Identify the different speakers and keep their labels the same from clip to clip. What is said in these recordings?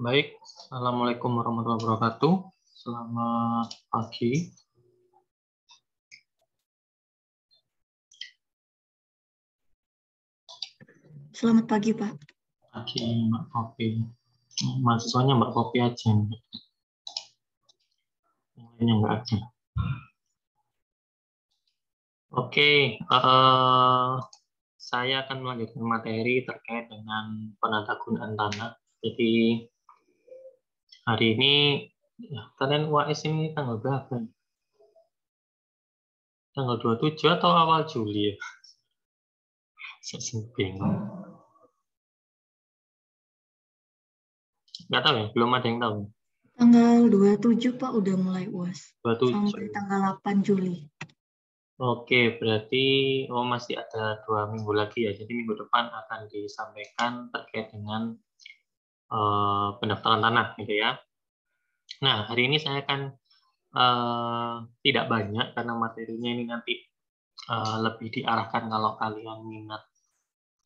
Speaker 1: Baik, Assalamualaikum warahmatullahi wabarakatuh. Selamat pagi.
Speaker 2: Selamat pagi, Pak.
Speaker 1: Pagi, Mbak Kopi. Mahasiswanya Mbak Kopi aja. Yang lainnya nggak ada. Oke, saya akan melanjutkan materi terkait dengan penatagunaan tanah. Jadi, hari ini, ya, kalian UAS ini tanggal berapa? Tanggal 27 atau awal Juli ya? Saya bingung. Nggak tahu ya, belum ada yang tahu.
Speaker 2: Tanggal 27, Pak, udah mulai UAS.
Speaker 1: 27.
Speaker 2: Sampai tanggal 8 Juli.
Speaker 1: Oke, berarti masih ada 2 minggu lagi ya. Jadi minggu depan akan disampaikan terkait dengan pendaftaran tanah, gitu ya. Nah, hari ini saya akan tidak banyak karena materinya ini nanti lebih diarahkan kalau kalian minat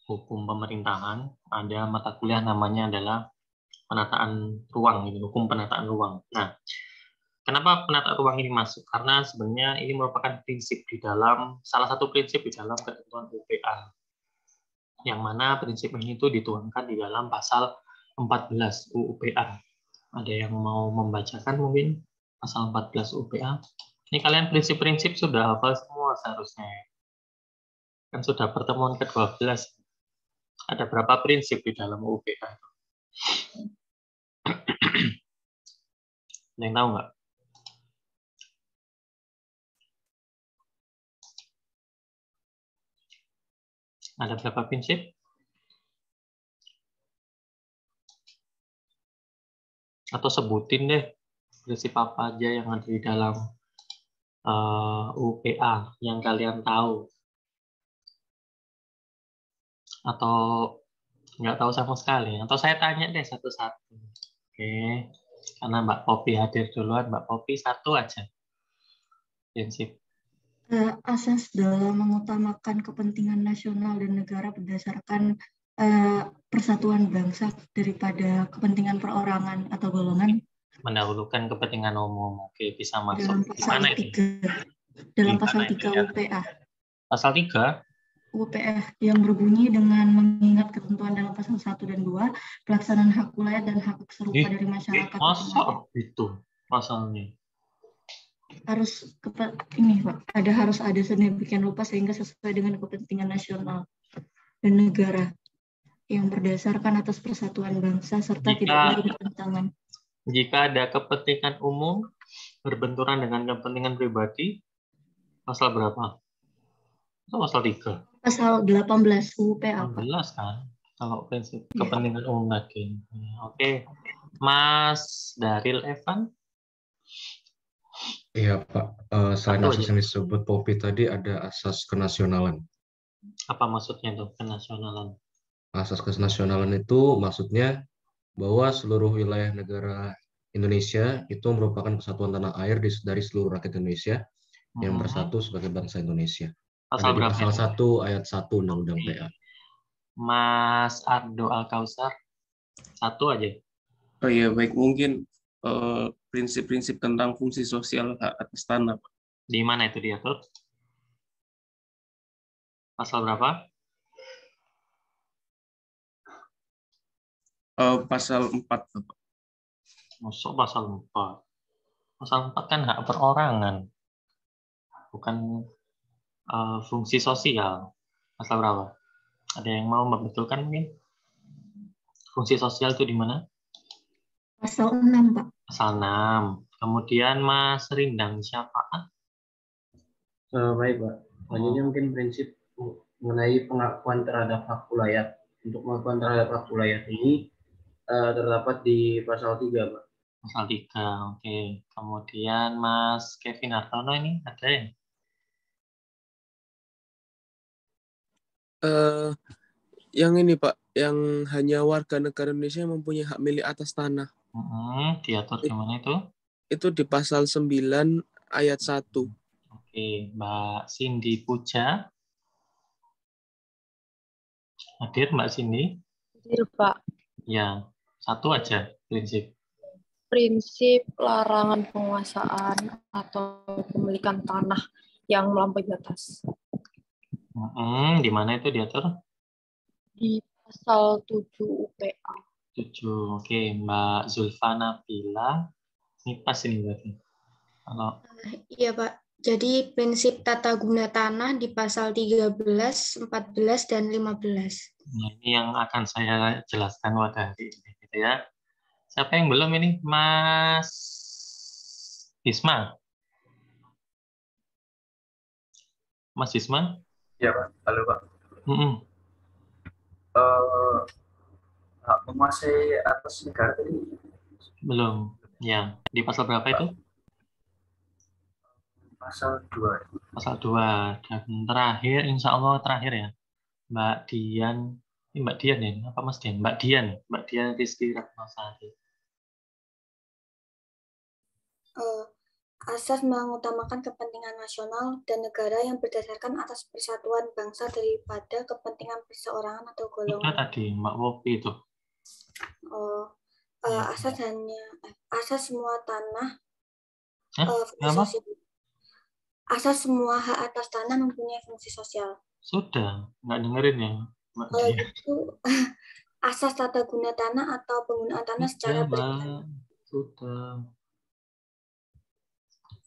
Speaker 1: hukum pemerintahan. Ada mata kuliah namanya adalah penataan ruang, gitu, hukum penataan ruang. Nah, kenapa penataan ruang ini masuk? Karena sebenarnya ini merupakan prinsip di dalam, salah satu prinsip di dalam ketentuan UPA, yang mana prinsip ini itu dituangkan di dalam pasal 14 UUPA. Ada yang mau membacakan mungkin pasal 14 UUPA? Ini kalian prinsip-prinsip sudah hafal semua seharusnya. Kan sudah pertemuan ke-12. Ada berapa prinsip di dalam UUPA? Ada yang tahu nggak? Ada berapa prinsip? Atau sebutin deh prinsip apa aja yang ada di dalam UPA yang kalian tahu. Atau nggak tahu sama sekali. Atau saya tanya deh satu-satu. Oke, karena Mbak Popi hadir duluan, Mbak Popi satu aja prinsip.
Speaker 2: Asas dalam mengutamakan kepentingan nasional dan negara berdasarkan persatuan bangsa daripada kepentingan perorangan atau golongan.
Speaker 1: Mendahulukan kepentingan umum. Oke, bisa masuk.
Speaker 2: Dalam pasal 3. Dalam pasal 3 UPA.
Speaker 1: Pasal 3?
Speaker 2: UPA yang berbunyi dengan mengingat ketentuan dalam pasal 1 dan 2, pelaksanaan hak wilayah dan hak serupa dari masyarakat.
Speaker 1: Masa itu pasalnya?
Speaker 2: Harus ini Pak, harus ada sedemikian rupa sehingga sesuai dengan kepentingan nasional dan negara yang berdasarkan atas persatuan bangsa serta tidak boleh bertentangan.
Speaker 1: Jika ada kepentingan umum berbenturan dengan kepentingan pribadi, pasal berapa? Itu pasal 3.
Speaker 2: Pasal 18 UPA.
Speaker 1: 18 kan? Kalau prinsip kepentingan umum lagi. Oke. Mas Daril Evan?
Speaker 3: Iya Pak, selain asas yang disebut Popi tadi ada asas kenasionalan.
Speaker 1: Apa maksudnya itu kenasionalan?
Speaker 3: Asas kenasionalan itu maksudnya bahwa seluruh wilayah negara Indonesia itu merupakan kesatuan tanah air dari seluruh rakyat Indonesia yang bersatu sebagai bangsa Indonesia.
Speaker 1: Pasal
Speaker 3: ada di pasal 1 ayat 1 Undang-Undang PA.
Speaker 1: Mas Ardo Alkausar, satu aja.
Speaker 4: Oh iya, baik, mungkin prinsip-prinsip tentang fungsi sosial hak atas tanah.
Speaker 1: Di mana itu diatur? Pasal berapa?
Speaker 4: Pasal 4.
Speaker 1: Masuk pasal 4. Pasal 4 kan hak perorangan, bukan fungsi sosial. Pasal berapa? Ada yang mau membetulkan mungkin? Fungsi sosial itu di mana?
Speaker 2: Pasal 6, Pak.
Speaker 1: Pasal 6. Kemudian Mas Rindang Syafaat.
Speaker 5: Baik, Pak. Selanjutnya mungkin prinsip mengenai pengakuan terhadap hak wilayah. Untuk pengakuan terhadap hak wilayah ini terdapat di pasal 3, Pak.
Speaker 1: Pasal 3, oke. Kemudian Mas Kevin Hartono ini ada ya?
Speaker 4: Yang ini Pak, yang hanya warga negara Indonesia yang mempunyai hak milik atas tanah.
Speaker 1: Diatur gimana itu?
Speaker 4: Itu di pasal 9 ayat 1.
Speaker 1: Oke, Mbak Cindy Puja. Hadir Mbak Cindy?
Speaker 6: Hadir, Pak.
Speaker 1: Ya, satu aja prinsip?
Speaker 6: Prinsip larangan penguasaan atau pemilikan tanah yang melampaui batas.
Speaker 1: Di mana itu diatur?
Speaker 6: Di pasal 7 UPA.
Speaker 1: 7. Oke, Mbak Zulfana Bila. Ini pas ini berarti. Kalau
Speaker 2: Iya, Pak. Jadi prinsip tata guna tanah di pasal 13, 14, dan 15.
Speaker 1: nah, ini yang akan saya jelaskan pada hari ini, gitu ya. Siapa yang belum ini? Mas Isma. Mas Isma?
Speaker 7: Ya, Pak. Halo, Pak.
Speaker 1: Mm-mm.
Speaker 7: Hak menguasai atas negara tadi
Speaker 1: Belum. Ya, di pasal berapa itu?
Speaker 7: pasal 2.
Speaker 1: Pasal 2. Dan terakhir, insya Allah terakhir ya. Mbak Dian. Ini Mbak Dian ya? Apa Mas Dian? Mbak Dian. Mbak Dian Rizky Ratnasari.
Speaker 8: Asas mengutamakan kepentingan nasional dan negara yang berdasarkan atas persatuan bangsa daripada kepentingan perseorangan atau
Speaker 1: Udah
Speaker 8: golongan.
Speaker 1: tadi, Mbak Wopi itu.
Speaker 8: Asas semua tanah,
Speaker 1: Hah?
Speaker 8: fungsi
Speaker 1: Apa?
Speaker 8: sosial. Asas semua hak atas tanah mempunyai fungsi sosial.
Speaker 1: Sudah, nggak dengerin ya. Mbak
Speaker 8: Kalau
Speaker 1: Dian.
Speaker 8: gitu, asas tata guna tanah atau penggunaan tanah secara
Speaker 1: Sudah, Mbak. Sudah.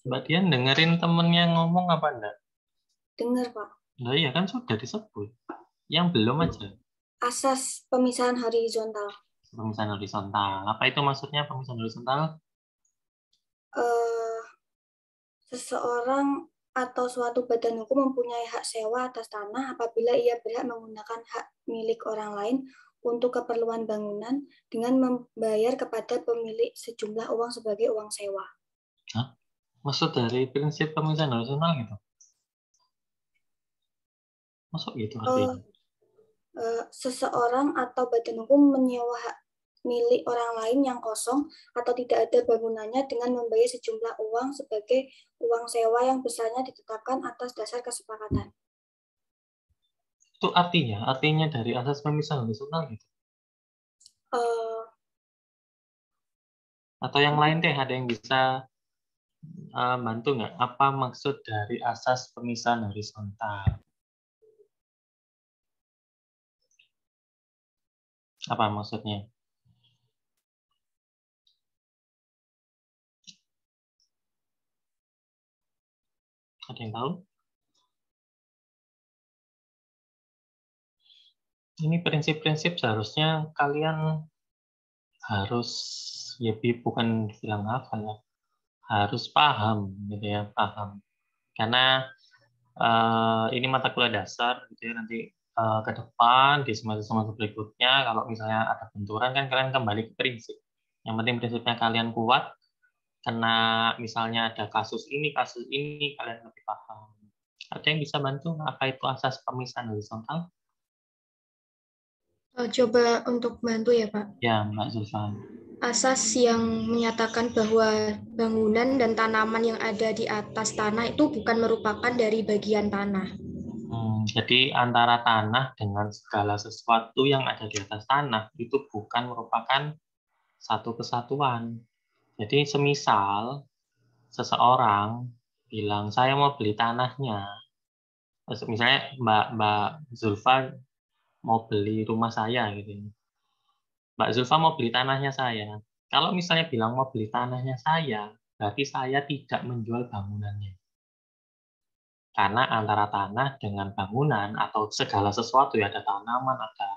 Speaker 1: Mbak Dian dengerin temennya ngomong apa enggak?
Speaker 8: dengar, Pak.
Speaker 1: Nah, iya kan sudah disebut. Yang belum aja.
Speaker 8: Asas pemisahan horizontal.
Speaker 1: Pemisahan horizontal. Apa itu maksudnya pemisahan horizontal?
Speaker 8: Seseorang atau suatu badan hukum mempunyai hak sewa atas tanah apabila ia berhak menggunakan hak milik orang lain untuk keperluan bangunan dengan membayar kepada pemilik sejumlah uang sebagai uang sewa.
Speaker 1: Hah? Maksud dari prinsip pemisahan horizontal gitu? Masuk gitu artinya?
Speaker 8: Seseorang atau badan hukum menyewa hak milik orang lain yang kosong atau tidak ada bangunannya dengan membayar sejumlah uang sebagai uang sewa yang besarnya ditetapkan atas dasar kesepakatan.
Speaker 1: Itu artinya dari asas pemisahan horizontal gitu? Atau yang lain deh, ada yang bisa bantu nggak? Apa maksud dari asas pemisahan horizontal? Apa maksudnya? Ada yang tahu? Ini prinsip-prinsip seharusnya kalian harus, ya bukan bilang hafal ya, harus paham gitu ya, paham. Karena ini mata kuliah dasar gitu ya, nanti ke depan di semester berikutnya kalau misalnya ada benturan kan kalian kembali ke prinsip. Yang penting prinsipnya kalian kuat, karena misalnya ada kasus ini kalian lebih paham. Ada yang bisa bantu apa itu asas pemisahan horizontal?
Speaker 2: Coba untuk bantu ya, Pak.
Speaker 1: Ya, Mbak Zulfan.
Speaker 2: Asas yang menyatakan bahwa bangunan dan tanaman yang ada di atas tanah itu bukan merupakan dari bagian tanah.
Speaker 1: Jadi antara tanah dengan segala sesuatu yang ada di atas tanah itu bukan merupakan satu kesatuan. Jadi semisal seseorang bilang saya mau beli tanahnya, misalnya Mbak Zulfa mau beli rumah saya gitu. Mbak Zulfa mau beli tanahnya saya. Kalau misalnya bilang mau beli tanahnya saya, berarti saya tidak menjual bangunannya. Karena antara tanah dengan bangunan atau segala sesuatu ya, ada tanaman, ada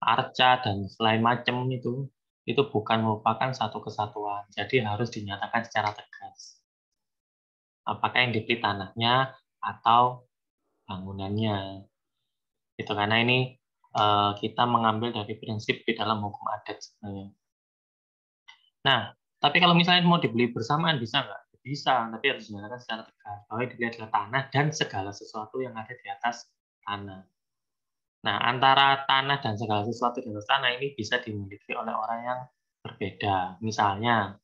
Speaker 1: arca dan lain macam itu bukan merupakan satu kesatuan. Jadi harus dinyatakan secara tegas. Apakah yang dibeli tanahnya atau bangunannya. Itu karena ini kita mengambil dari prinsip di dalam hukum adat sebenarnya. Nah, tapi kalau misalnya mau dibeli bersamaan bisa nggak? Bisa, tapi harus dinyatakan secara tegas bahwa dibeli adalah tanah dan segala sesuatu yang ada di atas tanah. Nah, antara tanah dan segala sesuatu di atas tanah ini bisa dimiliki oleh orang yang berbeda. Misalnya,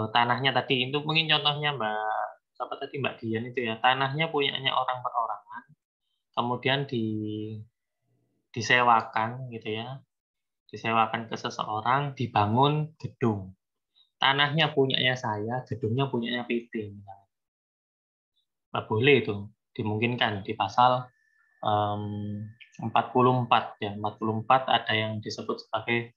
Speaker 1: tanahnya tadi, itu mungkin contohnya Mbak Dian itu ya, tanahnya punyanya orang perorangan, kemudian disewakan gitu ya, disewakan ke seseorang, dibangun gedung. Tanahnya punyanya saya, gedungnya punyanya PT. Nggak boleh itu, dimungkinkan di pasal 44 ya. 44 ada yang disebut sebagai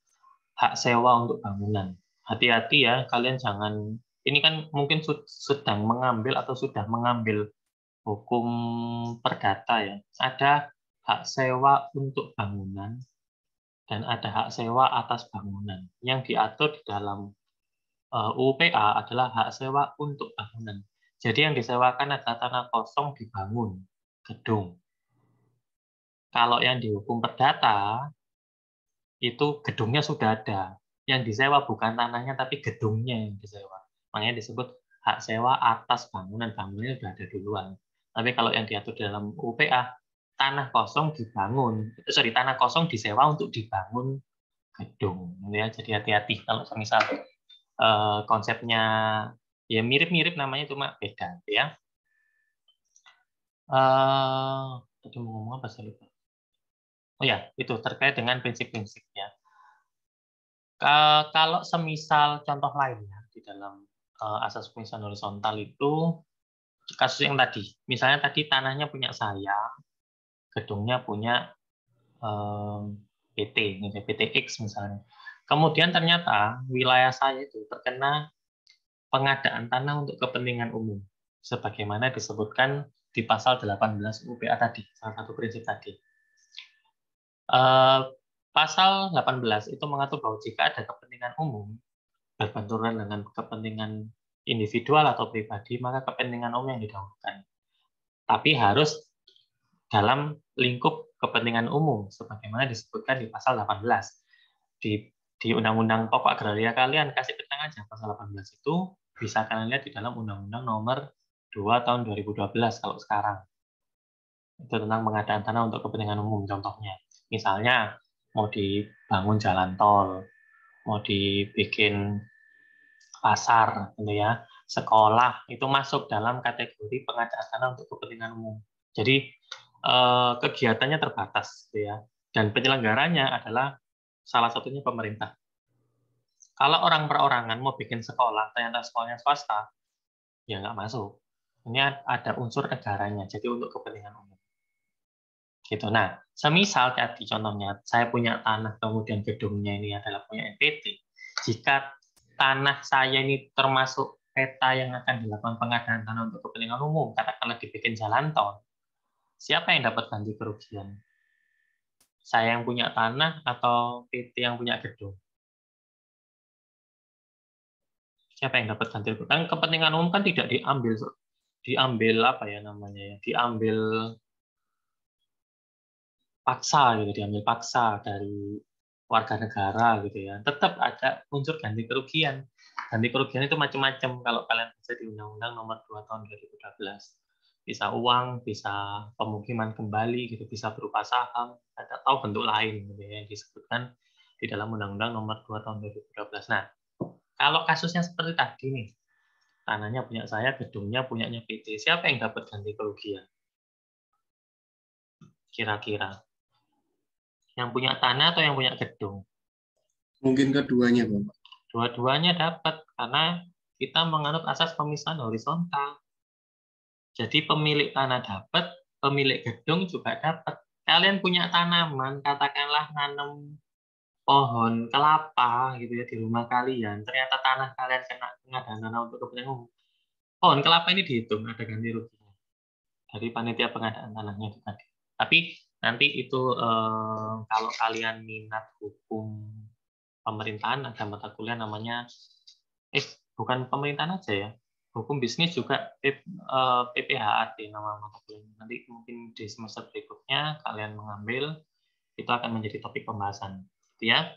Speaker 1: hak sewa untuk bangunan. Hati-hati ya, kalian jangan, ini kan mungkin sedang mengambil atau sudah mengambil hukum perdata ya. Ada hak sewa untuk bangunan dan ada hak sewa atas bangunan. Yang diatur di dalam UPA adalah hak sewa untuk bangunan. Jadi yang disewakan adalah tanah kosong dibangun gedung. Kalau yang dihukum perdata itu gedungnya sudah ada. Yang disewa bukan tanahnya tapi gedungnya yang disewa. Makanya disebut hak sewa atas bangunan. Bangunannya sudah ada duluan. Tapi kalau yang diatur dalam UPA, tanah kosong dibangun. Tanah kosong disewa untuk dibangun gedung. Ya, jadi hati-hati kalau misal konsepnya ya mirip-mirip namanya cuma beda ya. Tadi mau ngomong apa saya lupa. Oh ya, itu terkait dengan prinsip-prinsipnya. Kalau semisal contoh lainnya di dalam asas pemisahan horizontal itu kasus yang tadi, misalnya tadi tanahnya punya saya, gedungnya punya PT, PTX misalnya. Kemudian ternyata wilayah saya itu terkena pengadaan tanah untuk kepentingan umum, sebagaimana disebutkan di pasal 18 UPA tadi, salah satu prinsip tadi. Pasal 18 itu mengatur bahwa jika ada kepentingan umum berbenturan dengan kepentingan individual atau pribadi, maka kepentingan umum yang didahulukan. Tapi harus dalam lingkup kepentingan umum, sebagaimana disebutkan di pasal 18. Di Undang-Undang Pokok Agraria kalian, kasih ketang aja pasal 18 itu, bisa kalian lihat di dalam Undang-Undang Nomor 2 tahun 2012 kalau sekarang. Itu tentang pengadaan tanah untuk kepentingan umum contohnya. Misalnya mau dibangun jalan tol, mau dibikin pasar gitu ya, sekolah, itu masuk dalam kategori pengadaan tanah untuk kepentingan umum. Jadi kegiatannya terbatas gitu ya. Dan penyelenggaranya adalah salah satunya pemerintah. Kalau orang perorangan mau bikin sekolah, ternyata sekolahnya swasta, ya nggak masuk. Ini ada unsur negaranya, jadi untuk kepentingan umum. Gitu. Nah, semisal tadi contohnya, saya punya tanah, kemudian gedungnya ini adalah punya NPT. Jika tanah saya ini termasuk peta yang akan dilakukan pengadaan tanah untuk kepentingan umum, katakanlah dibikin jalan tol, siapa yang dapat ganti kerugian? Saya yang punya tanah atau PT yang punya gedung? Siapa yang dapat ganti kerugian? Kan kepentingan umum kan tidak diambil apa ya namanya ya? Diambil paksa gitu, diambil paksa dari warga negara gitu ya. Tetap ada unsur ganti kerugian. Ganti kerugian itu macam-macam kalau kalian baca di Undang-Undang Nomor 2 tahun 2012. Bisa uang, bisa pemukiman kembali gitu, bisa berupa saham atau bentuk lain gitu ya, yang disebutkan di dalam Undang-Undang Nomor 2 tahun 2012. Nah, kalau kasusnya seperti tadi nih, tanahnya punya saya, gedungnya punyanya PT, siapa yang dapat ganti kerugian? Kira-kira yang punya tanah atau yang punya gedung?
Speaker 4: Mungkin keduanya, Bapak.
Speaker 1: Dua-duanya dapat karena kita menganut asas pemisahan horizontal. Jadi pemilik tanah dapat, pemilik gedung juga dapat. Kalian punya tanaman, katakanlah nanam pohon kelapa gitu ya di rumah kalian. Ternyata tanah kalian kena pengadaan tanah untuk kepentingan umum. Pohon kelapa ini dihitung ada ganti ruginya dari panitia pengadaan tanahnya itu tadi. Tapi nanti itu kalau kalian minat hukum pemerintahan, ada mata kuliah namanya bukan pemerintahan aja ya, hukum bisnis juga, PPHAT nama mata kuliah. Nanti mungkin di semester berikutnya kalian mengambil, itu akan menjadi topik pembahasan gitu ya.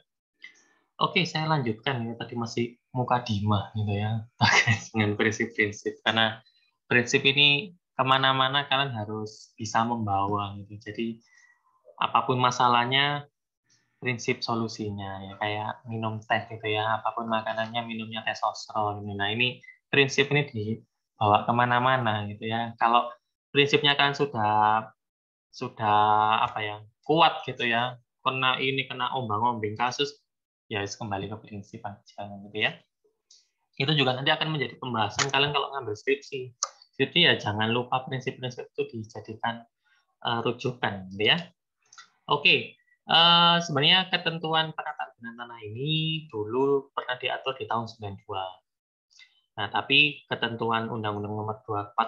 Speaker 1: Oke, saya lanjutkan ya, tadi masih mukadimah gitu ya terkait dengan prinsip-prinsip, karena prinsip ini kemana-mana kalian harus bisa membawa gitu. Jadi apapun masalahnya, prinsip solusinya ya, kayak minum teh gitu ya, apapun makanannya minumnya teh sosro gitu. Nah ini prinsip ini dibawa kemana-mana gitu ya. Kalau prinsipnya kan sudah apa ya, kuat gitu ya, kena ini, kena ombang-ombing kasus, ya kembali ke prinsip aja gitu ya. Itu juga nanti akan menjadi pembahasan kalian kalau ngambil skripsi. Jadi ya jangan lupa prinsip-prinsip itu dijadikan rujukan gitu ya. Oke. Sebenarnya ketentuan penataan gunaan tanah ini dulu pernah diatur di tahun 92. Nah, tapi ketentuan Undang-Undang Nomor 24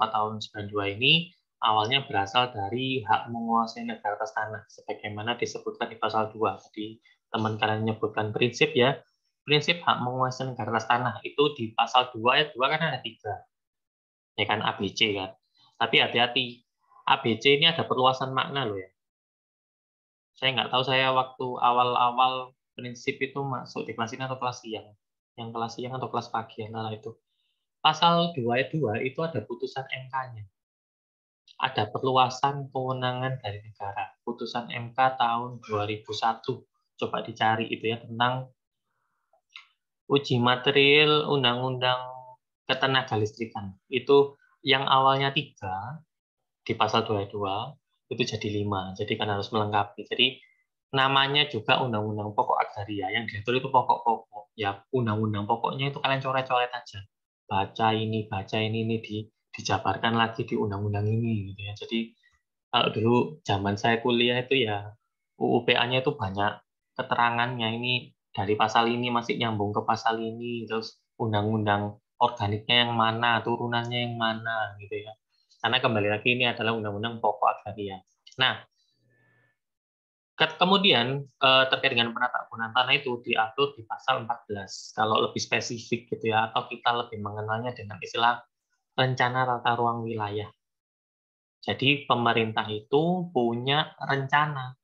Speaker 1: tahun 92 ini awalnya berasal dari hak menguasai negara atas tanah, sebagaimana disebutkan di pasal 2. Jadi teman kalian menyebutkan prinsip ya, prinsip hak menguasai negara atas tanah itu di pasal 2 ayat 2 kan ada 3. Ya kan, ABC kan. Tapi hati-hati, ABC ini ada perluasan makna loh ya. Saya nggak tahu saya waktu awal-awal prinsip itu masuk di kelas ini atau kelas siang. Yang kelas siang atau kelas pagi antara itu. Pasal 2 ayat 2 itu ada putusan MK-nya. Ada perluasan kewenangan dari negara. Putusan MK tahun 2001. Coba dicari itu ya, tentang uji material Undang-Undang Ketenagalistrikan. Itu yang awalnya 3 di pasal 2 ayat 2 itu jadi 5. Jadi kan harus melengkapi. Jadi namanya juga Undang-Undang Pokok Agraria. Yang diatur itu pokok-pokok. Ya, undang-undang pokoknya itu kalian coret-coret aja. Baca ini dijabarkan lagi di undang-undang ini gitu ya. Jadi kalau dulu zaman saya kuliah itu ya UUPA-nya itu banyak keterangannya, ini dari pasal ini masih nyambung ke pasal ini, terus undang-undang organiknya yang mana, turunannya yang mana gitu ya. Karena kembali lagi ini adalah Undang-Undang Pokok Agraria. Nah, kemudian terkait dengan penataan gunaan tanah itu diatur di pasal 14. Kalau lebih spesifik gitu ya, atau kita lebih mengenalnya dengan istilah rencana tata ruang wilayah. Jadi pemerintah itu punya rencana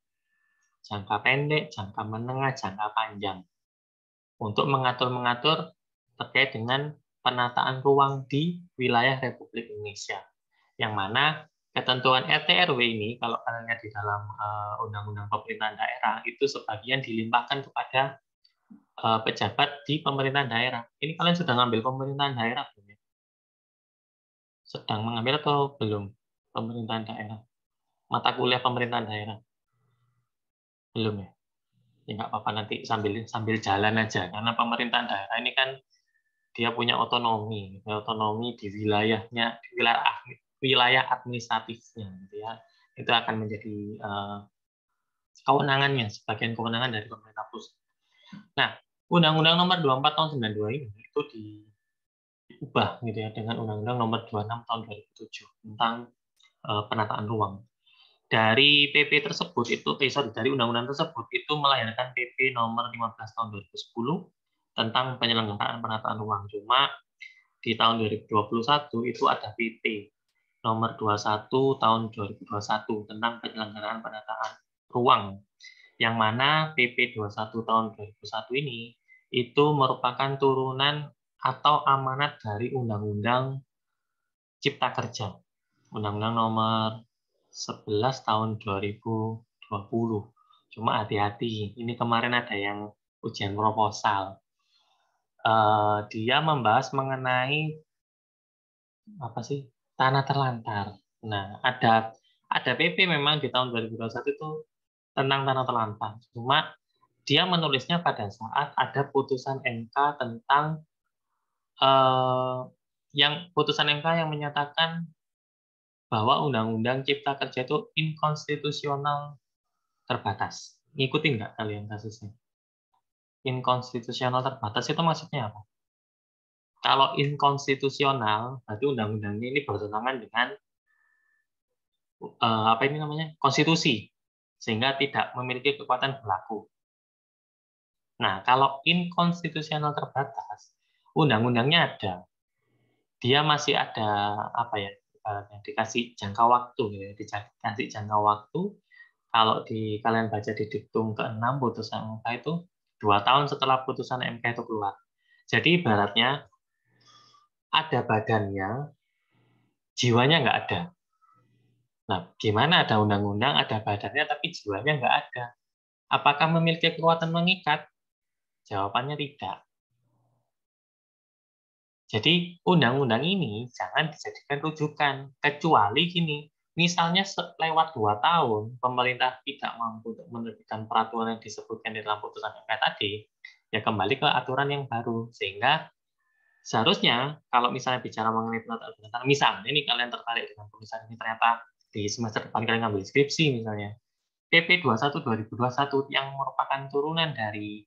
Speaker 1: jangka pendek, jangka menengah, jangka panjang untuk mengatur-mengatur terkait dengan penataan ruang di wilayah Republik Indonesia. Yang mana ketentuan RT/RW ini, kalau kalian lihat di dalam Undang-Undang Pemerintahan Daerah, itu sebagian dilimpahkan kepada pejabat di pemerintahan daerah. Ini kalian sudah ngambil pemerintahan daerah belum ya? Sedang mengambil atau belum pemerintahan daerah? Mata kuliah pemerintahan daerah? Belum ya? Ya nggak apa-apa, nanti sambil jalan aja. Karena pemerintahan daerah ini kan dia punya otonomi di wilayahnya, di wilayah administratifnya, gitu ya. Itu akan menjadi kewenangannya, sebagian kewenangan dari pemerintah pusat. Nah, Undang-Undang Nomor 24 tahun 92 ini itu diubah gitu ya dengan Undang-Undang Nomor 26 tahun 2007 tentang penataan ruang. Dari PP tersebut itu dari undang-undang tersebut itu melahirkan PP Nomor 15 tahun 2010 tentang penyelenggaraan penataan ruang. Cuma di tahun 2021 itu ada PP Nomor 21 tahun 2021 tentang penyelenggaraan penataan ruang. Yang mana PP 21 tahun 2021 ini itu merupakan turunan atau amanat dari Undang-Undang Cipta Kerja. Undang-Undang Nomor 11 tahun 2020. Cuma hati-hati, ini kemarin ada yang ujian proposal. Dia membahas mengenai apa sih? Tanah terlantar. Nah, ada PP memang di tahun 2021 itu tentang tanah terlantar. Cuma dia menulisnya pada saat ada putusan MK tentang putusan MK yang menyatakan bahwa Undang-Undang Cipta Kerja itu inkonstitusional terbatas. Ngikutin nggak kalian kasusnya? Inkonstitusional terbatas itu maksudnya apa? Kalau inkonstitusional, berarti undang-undangnya ini bertentangan dengan konstitusi, sehingga tidak memiliki kekuatan berlaku. Nah, kalau inkonstitusional terbatas, undang-undangnya ada, dia masih ada dikasih jangka waktu, ya, dikasih jangka waktu. Kalau kalian baca di diktum ke-6 putusan MK itu 2 tahun setelah putusan MK itu keluar. Jadi ibaratnya ada badannya, jiwanya nggak ada. Nah, gimana ada undang-undang, ada badannya, tapi jiwanya nggak ada? Apakah memiliki kekuatan mengikat? Jawabannya tidak. Jadi undang-undang ini jangan dijadikan rujukan, kecuali gini, misalnya lewat 2 tahun pemerintah tidak mampu untuk menerbitkan peraturan yang disebutkan di dalam putusan MK tadi, ya kembali ke aturan yang baru. Sehingga seharusnya kalau misalnya bicara mengenai penata, misalnya ini kalian tertarik dengan tulisan ini, ternyata di semester depan kalian ngambil skripsi misalnya, PP 21 2021 yang merupakan turunan dari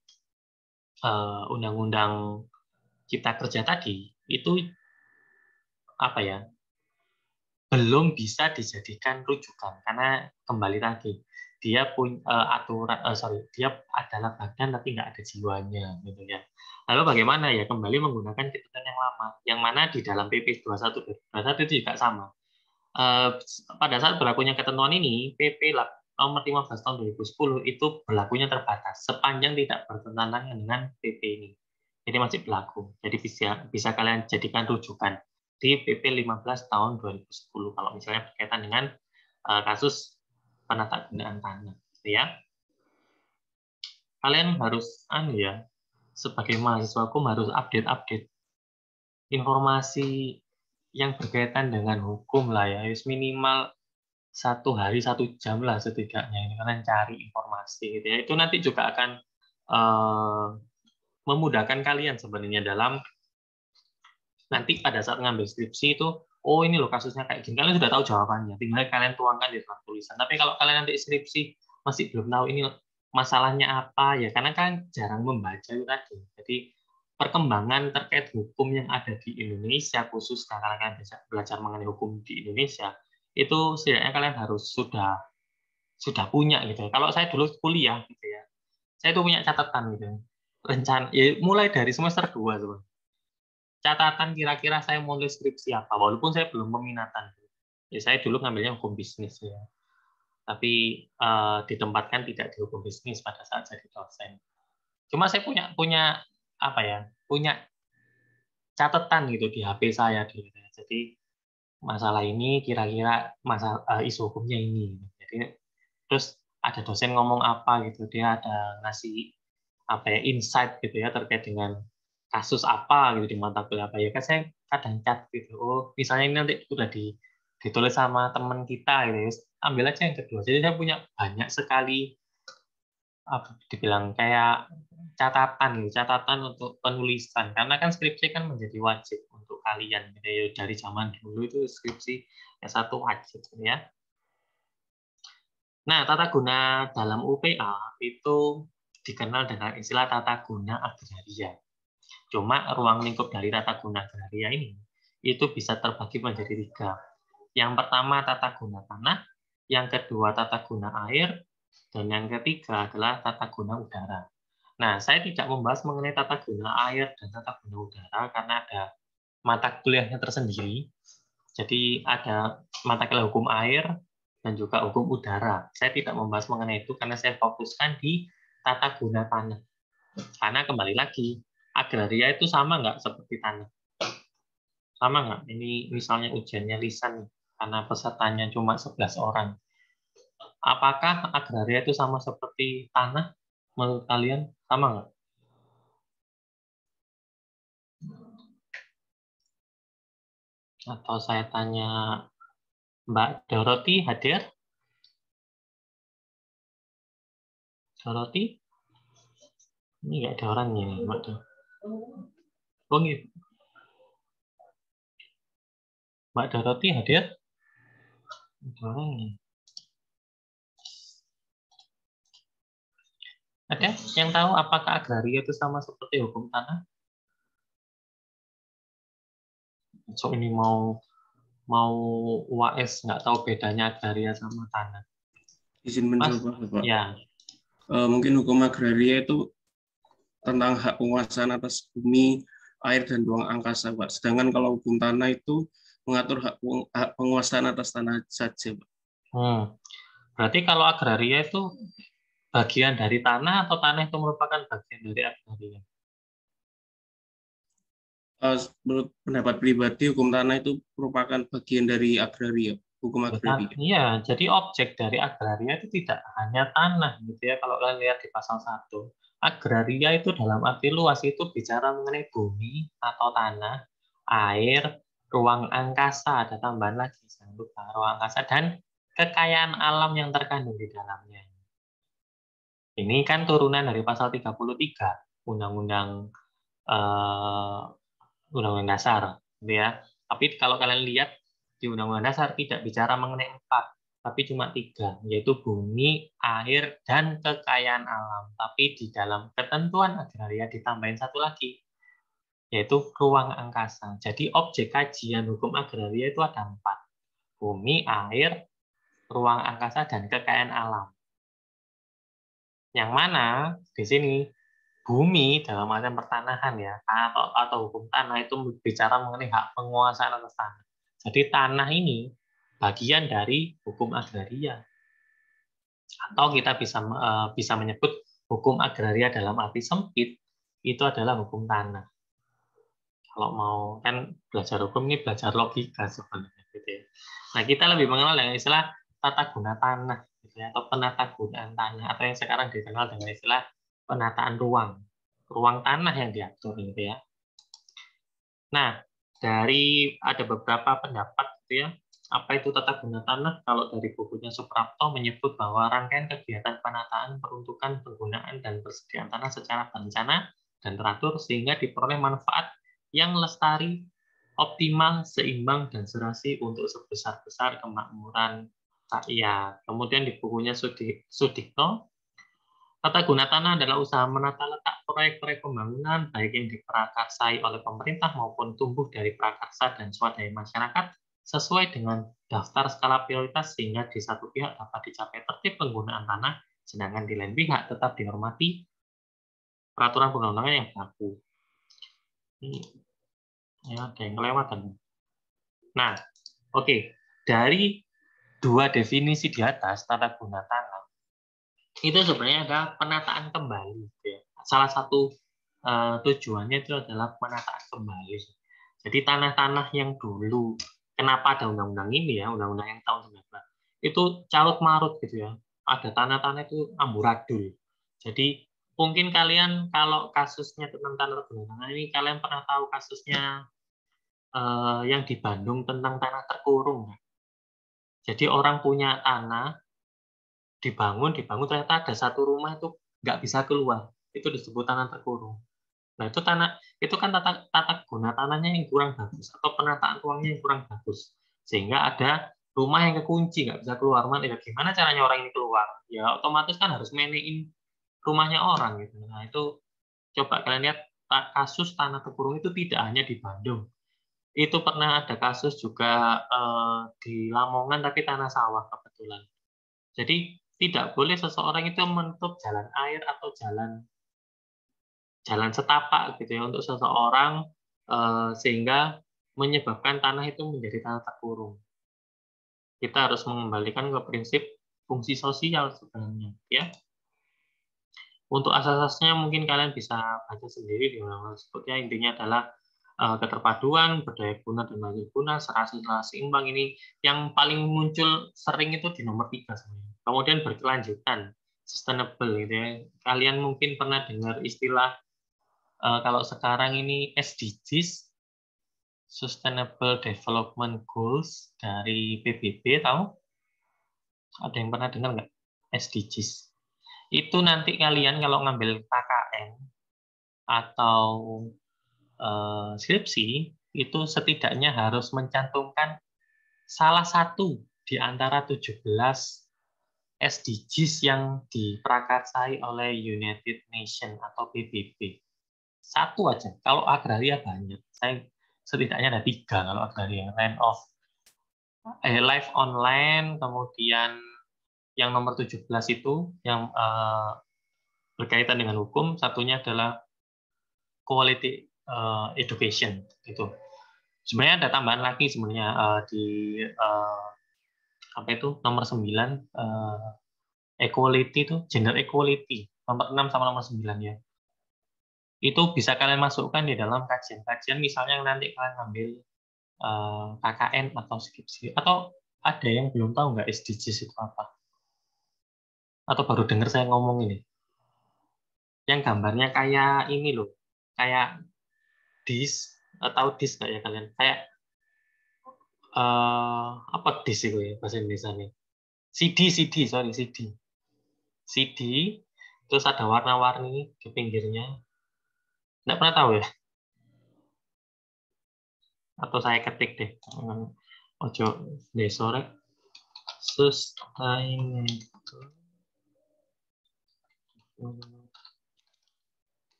Speaker 1: Undang-Undang Cipta Kerja tadi, itu apa ya, belum bisa dijadikan rujukan karena kembali lagi dia punya dia adalah badan tapi nggak ada jiwanya gitu ya. Lalu bagaimana ya, kembali menggunakan ketentuan yang lama, yang mana di dalam PP 21 itu juga sama. Pada saat berlakunya ketentuan ini, PP nomor 15 tahun 2010 itu berlakunya terbatas sepanjang tidak bertentangan dengan PP ini. Jadi masih berlaku. Jadi bisa kalian jadikan rujukan di PP 15 tahun 2010 kalau misalnya berkaitan dengan kasus penatagunaan tanah, ya. Kalian harus sebagai mahasiswa hukum harus update informasi yang berkaitan dengan hukum lah ya, minimal 1 hari 1 jam lah setidaknya ini kalian cari informasi gitu ya. Itu nanti juga akan memudahkan kalian sebenarnya dalam nanti pada saat ngambil skripsi itu, oh ini loh kasusnya kayak gini, kalian sudah tahu jawabannya, tinggal kalian tuangkan di dalam tulisan. Tapi kalau kalian nanti skripsi masih belum tahu ini masalahnya apa ya, karena kan jarang membaca itu tadi. Jadi perkembangan terkait hukum yang ada di Indonesia, khususnya kalau kalian belajar mengenai hukum di Indonesia, itu setidaknya kalian harus sudah punya gitu. Kalau saya dulu kuliah gitu ya, saya itu punya catatan gitu. Rencana ya, mulai dari semester 2 tuh. Catatan kira-kira saya mau nulis skripsi apa, walaupun saya belum peminatan. Ya saya dulu ngambilnya hukum bisnis ya. Tapi ditempatkan tidak di hukum bisnis pada saat jadi dosen. Cuma saya punya apa ya? Punya catatan gitu di HP saya dulu. Jadi masalah ini kira-kira masalah isu hukumnya ini. Jadi terus ada dosen ngomong apa gitu, dia ada ngasih apa ya, insight gitu ya terkait dengan kasus apa gitu di mata kuliah apa ya, kan saya kadang cat gitu, oh misalnya ini nanti udah ditulis sama teman kita gitu, ambil aja yang kedua. Jadi saya punya banyak sekali apa dibilang kayak catatan untuk penulisan, karena kan skripsi kan menjadi wajib untuk kalian gitu ya. Dari zaman dulu itu skripsi S1 wajib ya. Nah, tata guna dalam UPA itu dikenal dengan istilah tata guna agraria. Cuma ruang lingkup dari tata guna agraria ini itu bisa terbagi menjadi 3. Yang pertama tata guna tanah, yang kedua tata guna air, dan yang ketiga adalah tata guna udara. Nah, saya tidak membahas mengenai tata guna air dan tata guna udara karena ada mata kuliahnya tersendiri. Jadi ada mata kuliah hukum air dan juga hukum udara. Saya tidak membahas mengenai itu karena saya fokuskan di tata guna tanah. Karena kembali lagi, agraria itu sama nggak seperti tanah? Sama nggak? Ini misalnya ujiannya lisan, karena pesertanya cuma 11 orang. Apakah agraria itu sama seperti tanah? Menurut kalian sama nggak? Atau saya tanya Mbak Doroti hadir? Doroti? Ini nggak ada orangnya nih, Mbak Doroti. Oh, gitu. Mbak Doroti hadir? Ada orangnya. Ada yang tahu apakah agraria itu sama seperti hukum tanah? So ini mau UAS nggak tahu bedanya agraria sama tanah.
Speaker 4: Izin mencoba, Pak.
Speaker 1: Ya.
Speaker 4: Mungkin hukum agraria itu tentang hak penguasaan atas bumi, air, dan ruang angkasa, Pak. Sedangkan kalau hukum tanah itu mengatur hak penguasaan atas tanah saja, Pak.
Speaker 1: Berarti kalau agraria itu bagian dari tanah atau tanah itu merupakan bagian dari agraria?
Speaker 4: Menurut pendapat pribadi, hukum tanah itu merupakan bagian dari agraria, hukum agraria.
Speaker 1: Iya, jadi objek dari agraria itu tidak hanya tanah, gitu ya. Kalau kalian lihat di pasal 1, agraria itu dalam arti luas itu bicara mengenai bumi atau tanah, air, ruang angkasa, ada tambahan lagi, jangan lupa ruang angkasa, dan kekayaan alam yang terkandung di dalamnya. Ini kan turunan dari pasal 33 Undang-Undang Undang-Undang Dasar, gitu ya. Tapi kalau kalian lihat di Undang-Undang Dasar tidak bicara mengenai 4, tapi cuma 3, yaitu bumi, air, dan kekayaan alam. Tapi di dalam ketentuan agraria ditambahin satu lagi, yaitu ruang angkasa. Jadi objek kajian hukum agraria itu ada 4, bumi, air, ruang angkasa, dan kekayaan alam. Yang mana di sini bumi dalam artian pertanahan ya, atau hukum tanah itu bicara mengenai hak penguasaan atas tanah. Jadi tanah ini bagian dari hukum agraria. Atau kita bisa menyebut hukum agraria dalam arti sempit itu adalah hukum tanah. Kalau mau kan belajar hukum ini belajar logika sebenarnya gitu ya. Nah, kita lebih mengenal dengan istilah tata guna tanah gitu ya, atau penata gunaan tanah, atau yang sekarang dikenal dengan istilah penataan ruang tanah yang diatur gitu ya. Nah, dari ada beberapa pendapat gitu ya, apa itu tata guna tanah. Kalau dari bukunya Suprapto menyebut bahwa rangkaian kegiatan penataan, peruntukan, penggunaan, dan persediaan tanah secara berencana dan teratur sehingga diperoleh manfaat yang lestari, optimal, seimbang, dan serasi untuk sebesar-besar kemakmuran rakyat. Kemudian di bukunya Sudikno, tata guna tanah adalah usaha menata letak proyek-proyek pembangunan baik yang diprakarsai oleh pemerintah maupun tumbuh dari prakarsa dan swadaya masyarakat sesuai dengan daftar skala prioritas sehingga di satu pihak dapat dicapai tertib penggunaan tanah, sedangkan di lain pihak tetap dihormati peraturan perundang-undangan yang berlaku. Ya, ada yang kelewatan. Nah, oke. Dari dua definisi di atas tata guna tanah, itu sebenarnya ada penataan kembali. Ya. Salah satu tujuannya itu adalah penataan kembali. Jadi tanah-tanah yang dulu, kenapa ada undang-undang ini ya, undang-undang yang tahun 19, itu carut marut gitu ya. Ada tanah-tanah itu amburadul. Jadi mungkin kalian kalau kasusnya tentang tanah guna ini, kalian pernah tahu kasusnya yang di Bandung tentang tanah terkurung. Jadi orang punya tanah, dibangun ternyata ada satu rumah itu nggak bisa keluar. Itu disebut tanah terkurung. Nah itu kan tata guna tanahnya yang kurang bagus atau penataan ruangnya yang kurang bagus, sehingga ada rumah yang kekunci nggak bisa keluar. Ya, gimana caranya orang ini keluar? Ya otomatis kan harus mainin rumahnya orang gitu. Nah itu coba kalian lihat kasus tanah terkurung itu tidak hanya di Bandung. Itu pernah ada kasus juga di Lamongan tapi tanah sawah kebetulan. Jadi tidak boleh seseorang itu menutup jalan air atau jalan setapak gitu ya untuk seseorang sehingga menyebabkan tanah itu menjadi tanah terkurung. Kita harus mengembalikan ke prinsip fungsi sosial sebenarnya ya. Untuk asas-asasnya mungkin kalian bisa baca sendiri di undang-undang tersebut ya. Intinya adalah keterpaduan, berdaya guna dan bagi guna, serasi seimbang. Ini yang paling muncul sering itu di nomor 3 sebenarnya. Kemudian berkelanjutan, sustainable gitu ya. Kalian mungkin pernah dengar istilah kalau sekarang ini SDGs, Sustainable Development Goals dari PBB, tahu? Ada yang pernah dengar nggak? SDGs. Itu nanti kalian kalau ngambil KKN atau skripsi itu setidaknya harus mencantumkan salah satu di antara 17 SDGs yang diprakarsai oleh United Nations atau PBB. Satu aja. Kalau agraria banyak. Saya setidaknya ada 3 kalau agraria. Life online, kemudian yang nomor 17 itu yang berkaitan dengan hukum, satunya adalah quality education gitu. Sebenarnya ada tambahan lagi sebenarnya di apa itu nomor 9 equality itu gender equality nomor 6 sama nomor 9 ya. Itu bisa kalian masukkan di dalam kajian-kajian misalnya nanti kalian ambil KKN atau skripsi atau ada yang belum tahu nggak SDGs itu apa? Atau baru dengar saya ngomong ini? Yang gambarnya kayak ini loh, kayak disk, tahu disk nggak ya kalian? Kayak apa dis itu ya bahasa Indonesia nih? CD, terus ada warna-warni di pinggirnya. Nggak pernah tahu ya? Atau saya ketik deh. Ojo desorek sustainable.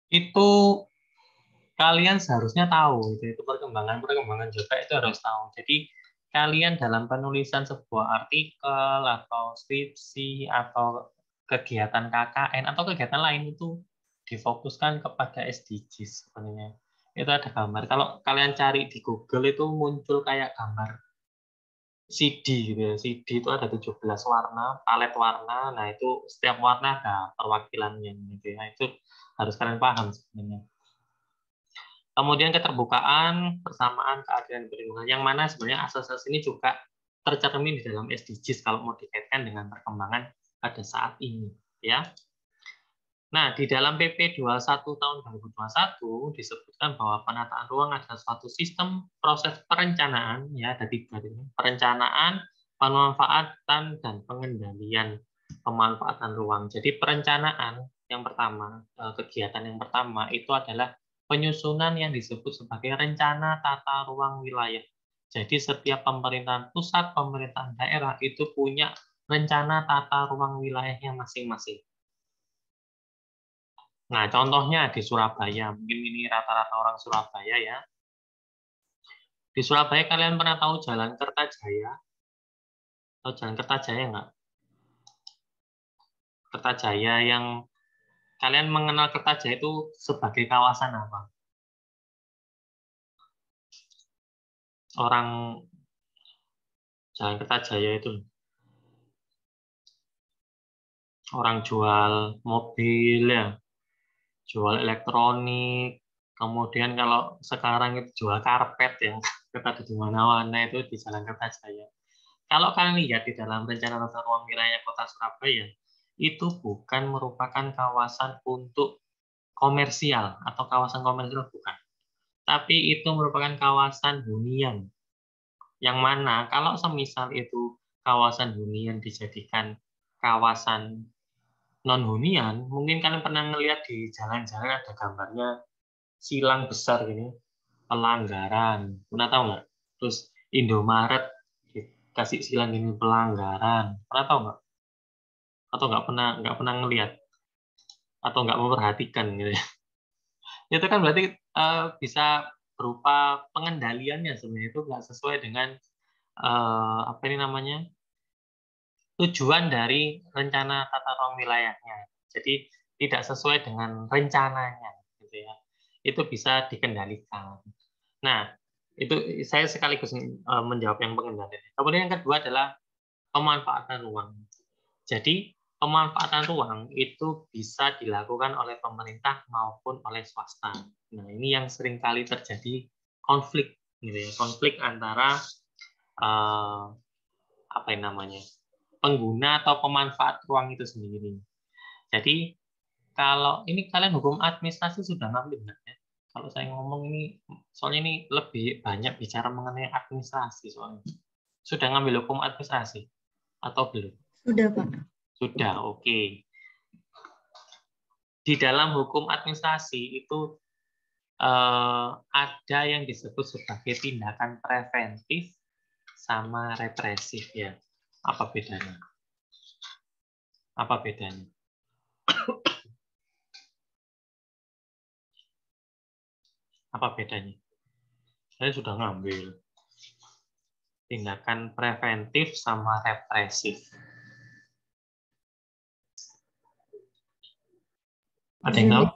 Speaker 1: Itu kalian seharusnya tahu itu perkembangan juga itu harus tahu. Jadi kalian dalam penulisan sebuah artikel atau skripsi atau kegiatan KKN atau kegiatan lain itu difokuskan kepada SDGs sebenarnya. Itu ada gambar. Kalau kalian cari di Google itu muncul kayak gambar CD gitu ya. CD itu ada 17 warna, palet warna. Nah, itu setiap warna ada perwakilannya gitu ya. Itu harus kalian paham sebenarnya. Kemudian keterbukaan, persamaan, keadilan perlindungan, yang mana sebenarnya asas-asas ini juga tercermin di dalam SDGs kalau mau dikaitkan dengan perkembangan pada saat ini, ya. Nah, di dalam PP 21 tahun 2021 disebutkan bahwa penataan ruang adalah suatu sistem proses perencanaan, ya, ada 3 ini, perencanaan, pemanfaatan, dan pengendalian pemanfaatan ruang. Jadi perencanaan yang pertama, kegiatan yang pertama itu adalah penyusunan yang disebut sebagai rencana tata ruang wilayah. Jadi setiap pemerintahan pusat, pemerintahan daerah itu punya rencana tata ruang wilayahnya masing-masing. Nah, contohnya di Surabaya, mungkin ini rata-rata orang Surabaya ya. Di Surabaya kalian pernah tahu Jalan Kertajaya? Tahu Jalan Kertajaya nggak? Kertajaya yang kalian mengenal Kertajaya itu sebagai kawasan apa? Orang Jalan Kertajaya itu orang jual mobil ya, jual elektronik, kemudian kalau sekarang itu jual karpet yang kita di mana-mana itu di Jalan Kertajaya. Kalau kalian lihat di dalam rencana tata ruang wilayah Kota Surabaya, itu bukan merupakan kawasan untuk komersial atau kawasan komersial bukan. Tapi itu merupakan kawasan hunian. Yang mana kalau semisal itu kawasan hunian dijadikan kawasan non-hunian, mungkin kalian pernah ngelihat di jalan-jalan ada gambarnya silang besar gini, pelanggaran. Pernah tahu nggak? Terus Indomaret kasih silang ini pelanggaran, pernah tahu nggak? Atau nggak pernah ngelihat atau nggak memperhatikan gitu ya? Itu kan berarti bisa berupa pengendaliannya sebenarnya itu nggak sesuai dengan apa ini namanya tujuan dari rencana tata ruang wilayahnya. Jadi tidak sesuai dengan rencananya, gitu ya. Itu bisa dikendalikan. Nah, itu saya sekaligus menjawab yang pengendalian. Kemudian yang kedua adalah pemanfaatan ruang. Jadi pemanfaatan ruang itu bisa dilakukan oleh pemerintah maupun oleh swasta. Nah, ini yang seringkali terjadi konflik, gitu ya. Konflik antara apa yang namanya pengguna atau pemanfaat ruang itu sendiri. Jadi kalau ini kalian hukum administrasi sudah ngambil nggak ya? Kalau saya ngomong ini, soalnya ini lebih banyak bicara mengenai administrasi soalnya. Sudah ngambil hukum administrasi atau belum?
Speaker 2: Sudah, Pak.
Speaker 1: Sudah, oke. Di dalam hukum administrasi itu ada yang disebut sebagai tindakan preventif sama represif ya. Apa bedanya? Apa bedanya? Apa bedanya? Saya sudah ngambil tindakan preventif sama represif. Ada yang tahu?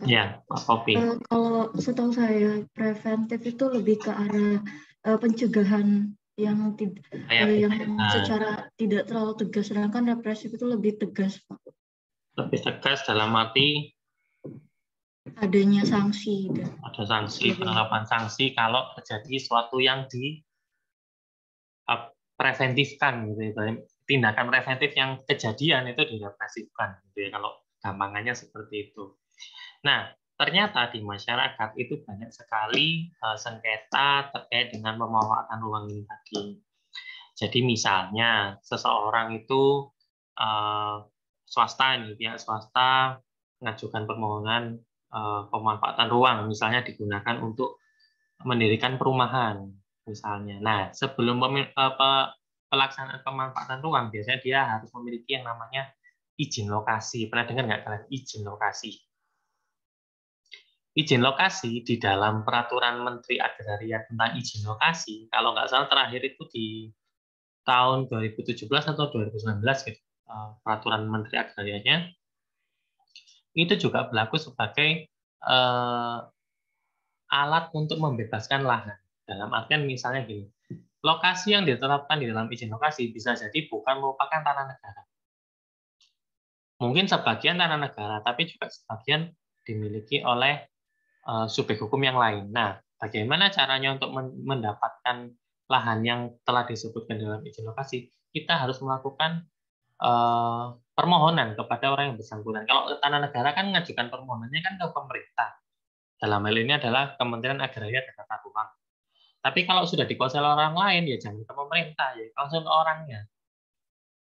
Speaker 1: Ya, Pak Kopi.
Speaker 2: Kalau setahu saya preventif itu lebih ke arah pencegahan yang secara tidak terlalu tegas, sedangkan represif itu lebih tegas, Pak.
Speaker 1: Lebih tegas dalam arti
Speaker 2: adanya sanksi.
Speaker 1: Ada sanksi, penerapan sanksi kalau terjadi sesuatu yang preventifkan gitu ya. Tindakan preventif yang kejadian itu direpresifkan gitu ya. Kalau gampangannya seperti itu. Nah, ternyata di masyarakat itu banyak sekali sengketa terkait dengan pemanfaatan ruang ini tadi. Jadi misalnya seseorang itu swasta nih, pihak swasta mengajukan permohonan pemanfaatan ruang, misalnya digunakan untuk mendirikan perumahan, misalnya. Nah, sebelum pelaksanaan pemanfaatan ruang, biasanya dia harus memiliki yang namanya izin lokasi. Pernah dengar nggak kalian izin lokasi? Izin lokasi di dalam peraturan Menteri Agraria tentang izin lokasi, kalau nggak salah terakhir itu di tahun 2017 atau 2019 gitu, peraturan Menteri Agrarianya, itu juga berlaku sebagai alat untuk membebaskan lahan. Dalam artian misalnya gini, lokasi yang ditetapkan di dalam izin lokasi bisa jadi bukan merupakan tanah negara. Mungkin sebagian tanah negara, tapi juga sebagian dimiliki oleh subjek hukum yang lain. Nah, bagaimana caranya untuk mendapatkan lahan yang telah disebutkan dalam izin lokasi? Kita harus melakukan permohonan kepada orang yang bersangkutan. Kalau tanah negara kan mengajukan permohonannya kan ke pemerintah. Dalam hal ini adalah Kementerian Agraria dan Tata Ruang. Tapi kalau sudah dikuasai orang lain, ya jangan ke pemerintah, ya langsung ke orangnya.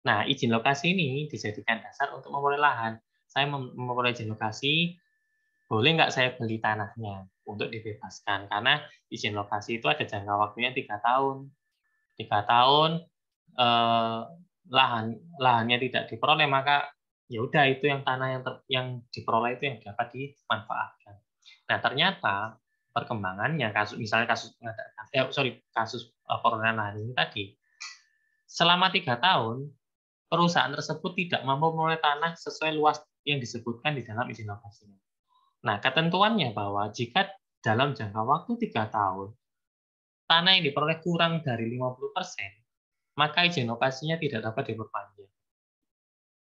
Speaker 1: Nah, izin lokasi ini dijadikan dasar untuk memperoleh lahan. Saya memperoleh izin lokasi, boleh nggak saya beli tanahnya untuk dibebaskan? Karena izin lokasi itu ada jangka waktunya 3 tahun. 3 tahun lahannya tidak diperoleh, maka ya udah itu yang tanah yang diperoleh itu yang dapat dimanfaatkan. Nah, ternyata perkembangannya kasus perolehan lahan ini tadi, selama 3 tahun perusahaan tersebut tidak mampu memperoleh tanah sesuai luas yang disebutkan di dalam izin lokasinya. Nah, ketentuannya bahwa jika dalam jangka waktu 3 tahun tanah yang diperoleh kurang dari 50%, maka izin lokasinya tidak dapat diperpanjang.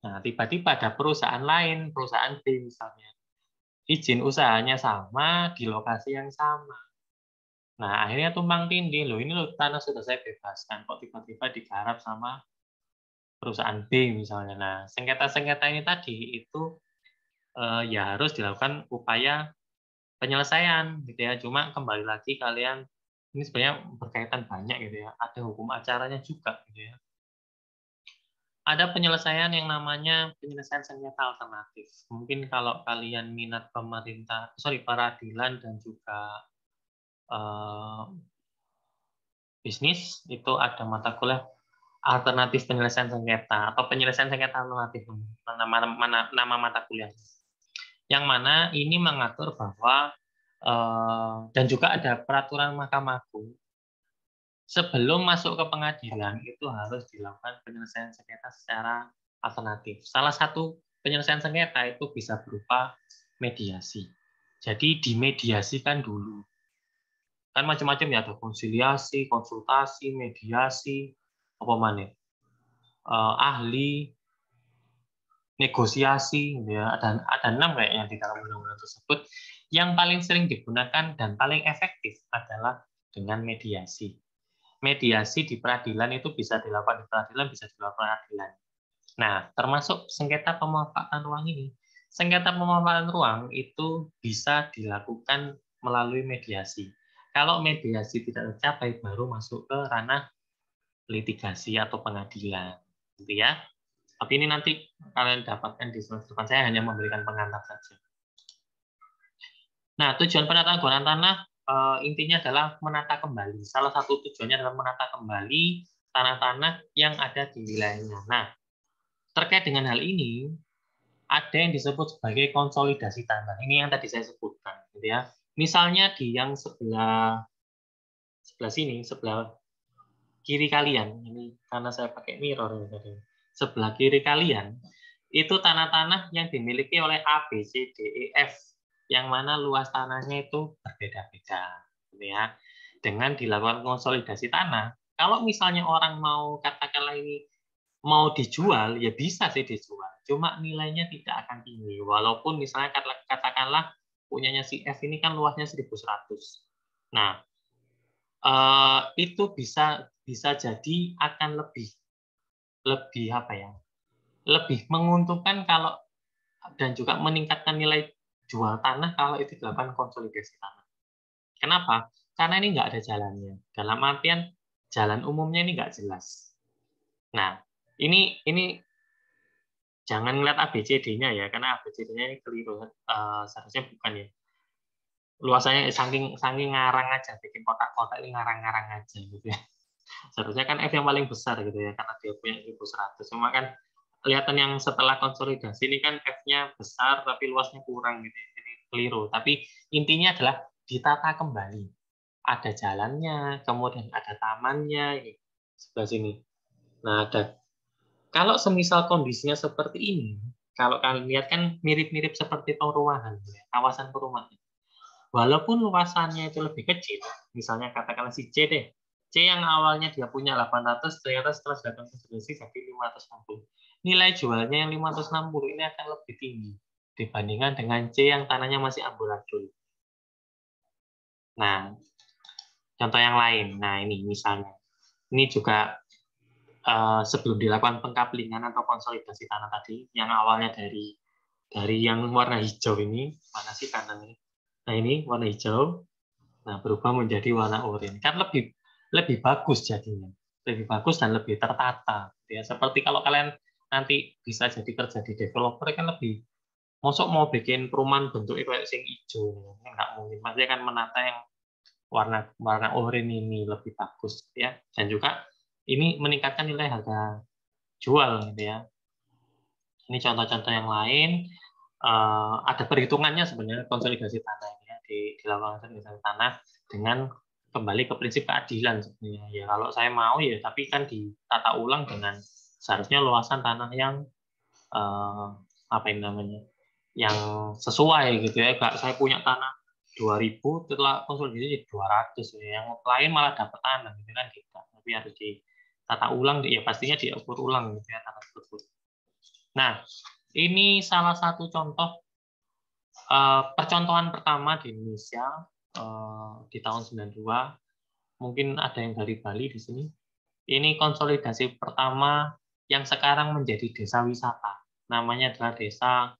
Speaker 1: Nah, tiba-tiba ada perusahaan lain, perusahaan B misalnya, izin usahanya sama di lokasi yang sama. Nah, akhirnya tumpang tindih, loh ini loh tanah sudah saya bebaskan, kok tiba-tiba digarap sama perusahaan B misalnya. Nah, sengketa-sengketa ini tadi itu ya harus dilakukan upaya penyelesaian gitu ya. Cuma kembali lagi kalian ini sebenarnya berkaitan banyak gitu ya. Ada hukum acaranya juga gitu ya. Ada penyelesaian yang namanya penyelesaian sengketa alternatif. Mungkin kalau kalian minat peradilan dan juga bisnis, itu ada mata kuliah alternatif penyelesaian sengketa atau penyelesaian sengketa alternatif, nama mata kuliah. Yang mana ini mengatur bahwa dan juga ada peraturan Mahkamah Agung, sebelum masuk ke pengadilan itu harus dilakukan penyelesaian sengketa secara alternatif. Salah satu penyelesaian sengketa itu bisa berupa mediasi. Jadi dimediasikan dulu. Kan macam-macam ya, ada konsiliasi, konsultasi, mediasi, apa mana? Ahli, negosiasi, ya ada 6 kayaknya di dalam undang-undang tersebut. Yang paling sering digunakan dan paling efektif adalah dengan mediasi. Mediasi di peradilan itu bisa dilakukan di peradilan, bisa dilakukan di peradilan. Nah, termasuk sengketa pemanfaatan ruang ini. Sengketa pemanfaatan ruang itu bisa dilakukan melalui mediasi. Kalau mediasi tidak tercapai, baru masuk ke ranah litigasi atau pengadilan, gitu ya. Tapi ini nanti kalian dapatkan di semester depan. Saya hanya memberikan pengantar saja. Nah, tujuan penataan gunakan tanah intinya adalah menata kembali. Salah satu tujuannya adalah menata kembali tanah-tanah yang ada di wilayahnya. Nah, terkait dengan hal ini, ada yang disebut sebagai konsolidasi tanah. Ini yang tadi saya sebutkan, gitu ya. Misalnya di yang sebelah sini, sebelah kiri kalian, ini karena saya pakai mirror tadi. Sebelah kiri kalian itu tanah-tanah yang dimiliki oleh A, B, C, D, E, F, yang mana luas tanahnya itu berbeda-beda, gitu ya. Dengan dilakukan konsolidasi tanah, kalau misalnya orang mau katakanlah ini mau dijual, ya bisa sih dijual. Cuma nilainya tidak akan tinggi. Walaupun misalnya katakanlah punyanya si F ini kan luasnya 1.100. Nah, itu bisa jadi akan lebih apa ya? Lebih menguntungkan kalau dan juga meningkatkan nilai jual tanah kalau itu dilakukan konsolidasi tanah. Kenapa? Karena ini nggak ada jalannya. Dalam artian jalan umumnya ini nggak jelas. Nah, ini jangan ngeliat ABCD-nya ya, karena ABCD-nya ini keliru. Seharusnya bukan ya. Luasannya saking ngarang aja, bikin kotak-kotak ini ngarang-ngarang aja gitu ya. Seharusnya kan F yang paling besar gitu ya, karena dia punya 1.100. Cuma kan kelihatan yang setelah konsolidasi ini kan F-nya besar tapi luasnya kurang gitu ya. Ini keliru. Tapi intinya adalah ditata kembali. Ada jalannya, kemudian ada tamannya, ini sebelah sini. Nah, ada. Kalau semisal kondisinya seperti ini, kalau kalian lihat kan mirip-mirip seperti perumahan, kawasan perumahan. Walaupun luasannya itu lebih kecil, misalnya katakanlah si C deh, C yang awalnya dia punya 800, ternyata setelah datang konsolidasi jadi 560. Nilai jualnya yang 560 ini akan lebih tinggi dibandingkan dengan C yang tanahnya masih amburadul. Nah, contoh yang lain. Nah, ini misalnya. Ini juga sebelum dilakukan pengkaplingan atau konsolidasi tanah tadi, yang awalnya dari yang warna hijau ini, mana sih kanan ini? Nah, ini warna hijau. Nah, berubah menjadi warna oranye. Kan lebih bagus jadinya. Lebih bagus dan lebih tertata. Ya, seperti kalau kalian nanti bisa jadi kerja di developer kan lebih masuk mau bikin perumahan bentuknya kayak sing hijau, nggak mungkin. Pasti akan menata yang warna oranye ini lebih bagus ya. Dan juga ini meningkatkan nilai harga jual gitu ya. Ini contoh-contoh yang lain. Ada perhitungannya sebenarnya konsolidasi tanah ini ya, dilakukan konsolidasi tanah dengan kembali ke prinsip keadilan sebenarnya. Ya kalau saya mau ya, tapi kan ditata ulang dengan seharusnya luasan tanah yang apa ini namanya, yang sesuai gitu ya. Gak saya punya tanah 2.000 setelah konsolidasi 200 ya. Yang lain malah dapat tanah gitu kan tidak. Tapi harus ditata ulang ya, pastinya diukur ulang gitu ya tanah tersebut. Nah, ini salah satu contoh percontohan pertama di Indonesia di tahun 92. Mungkin ada yang dari Bali di sini. Ini konsolidasi pertama yang sekarang menjadi desa wisata. Namanya adalah desa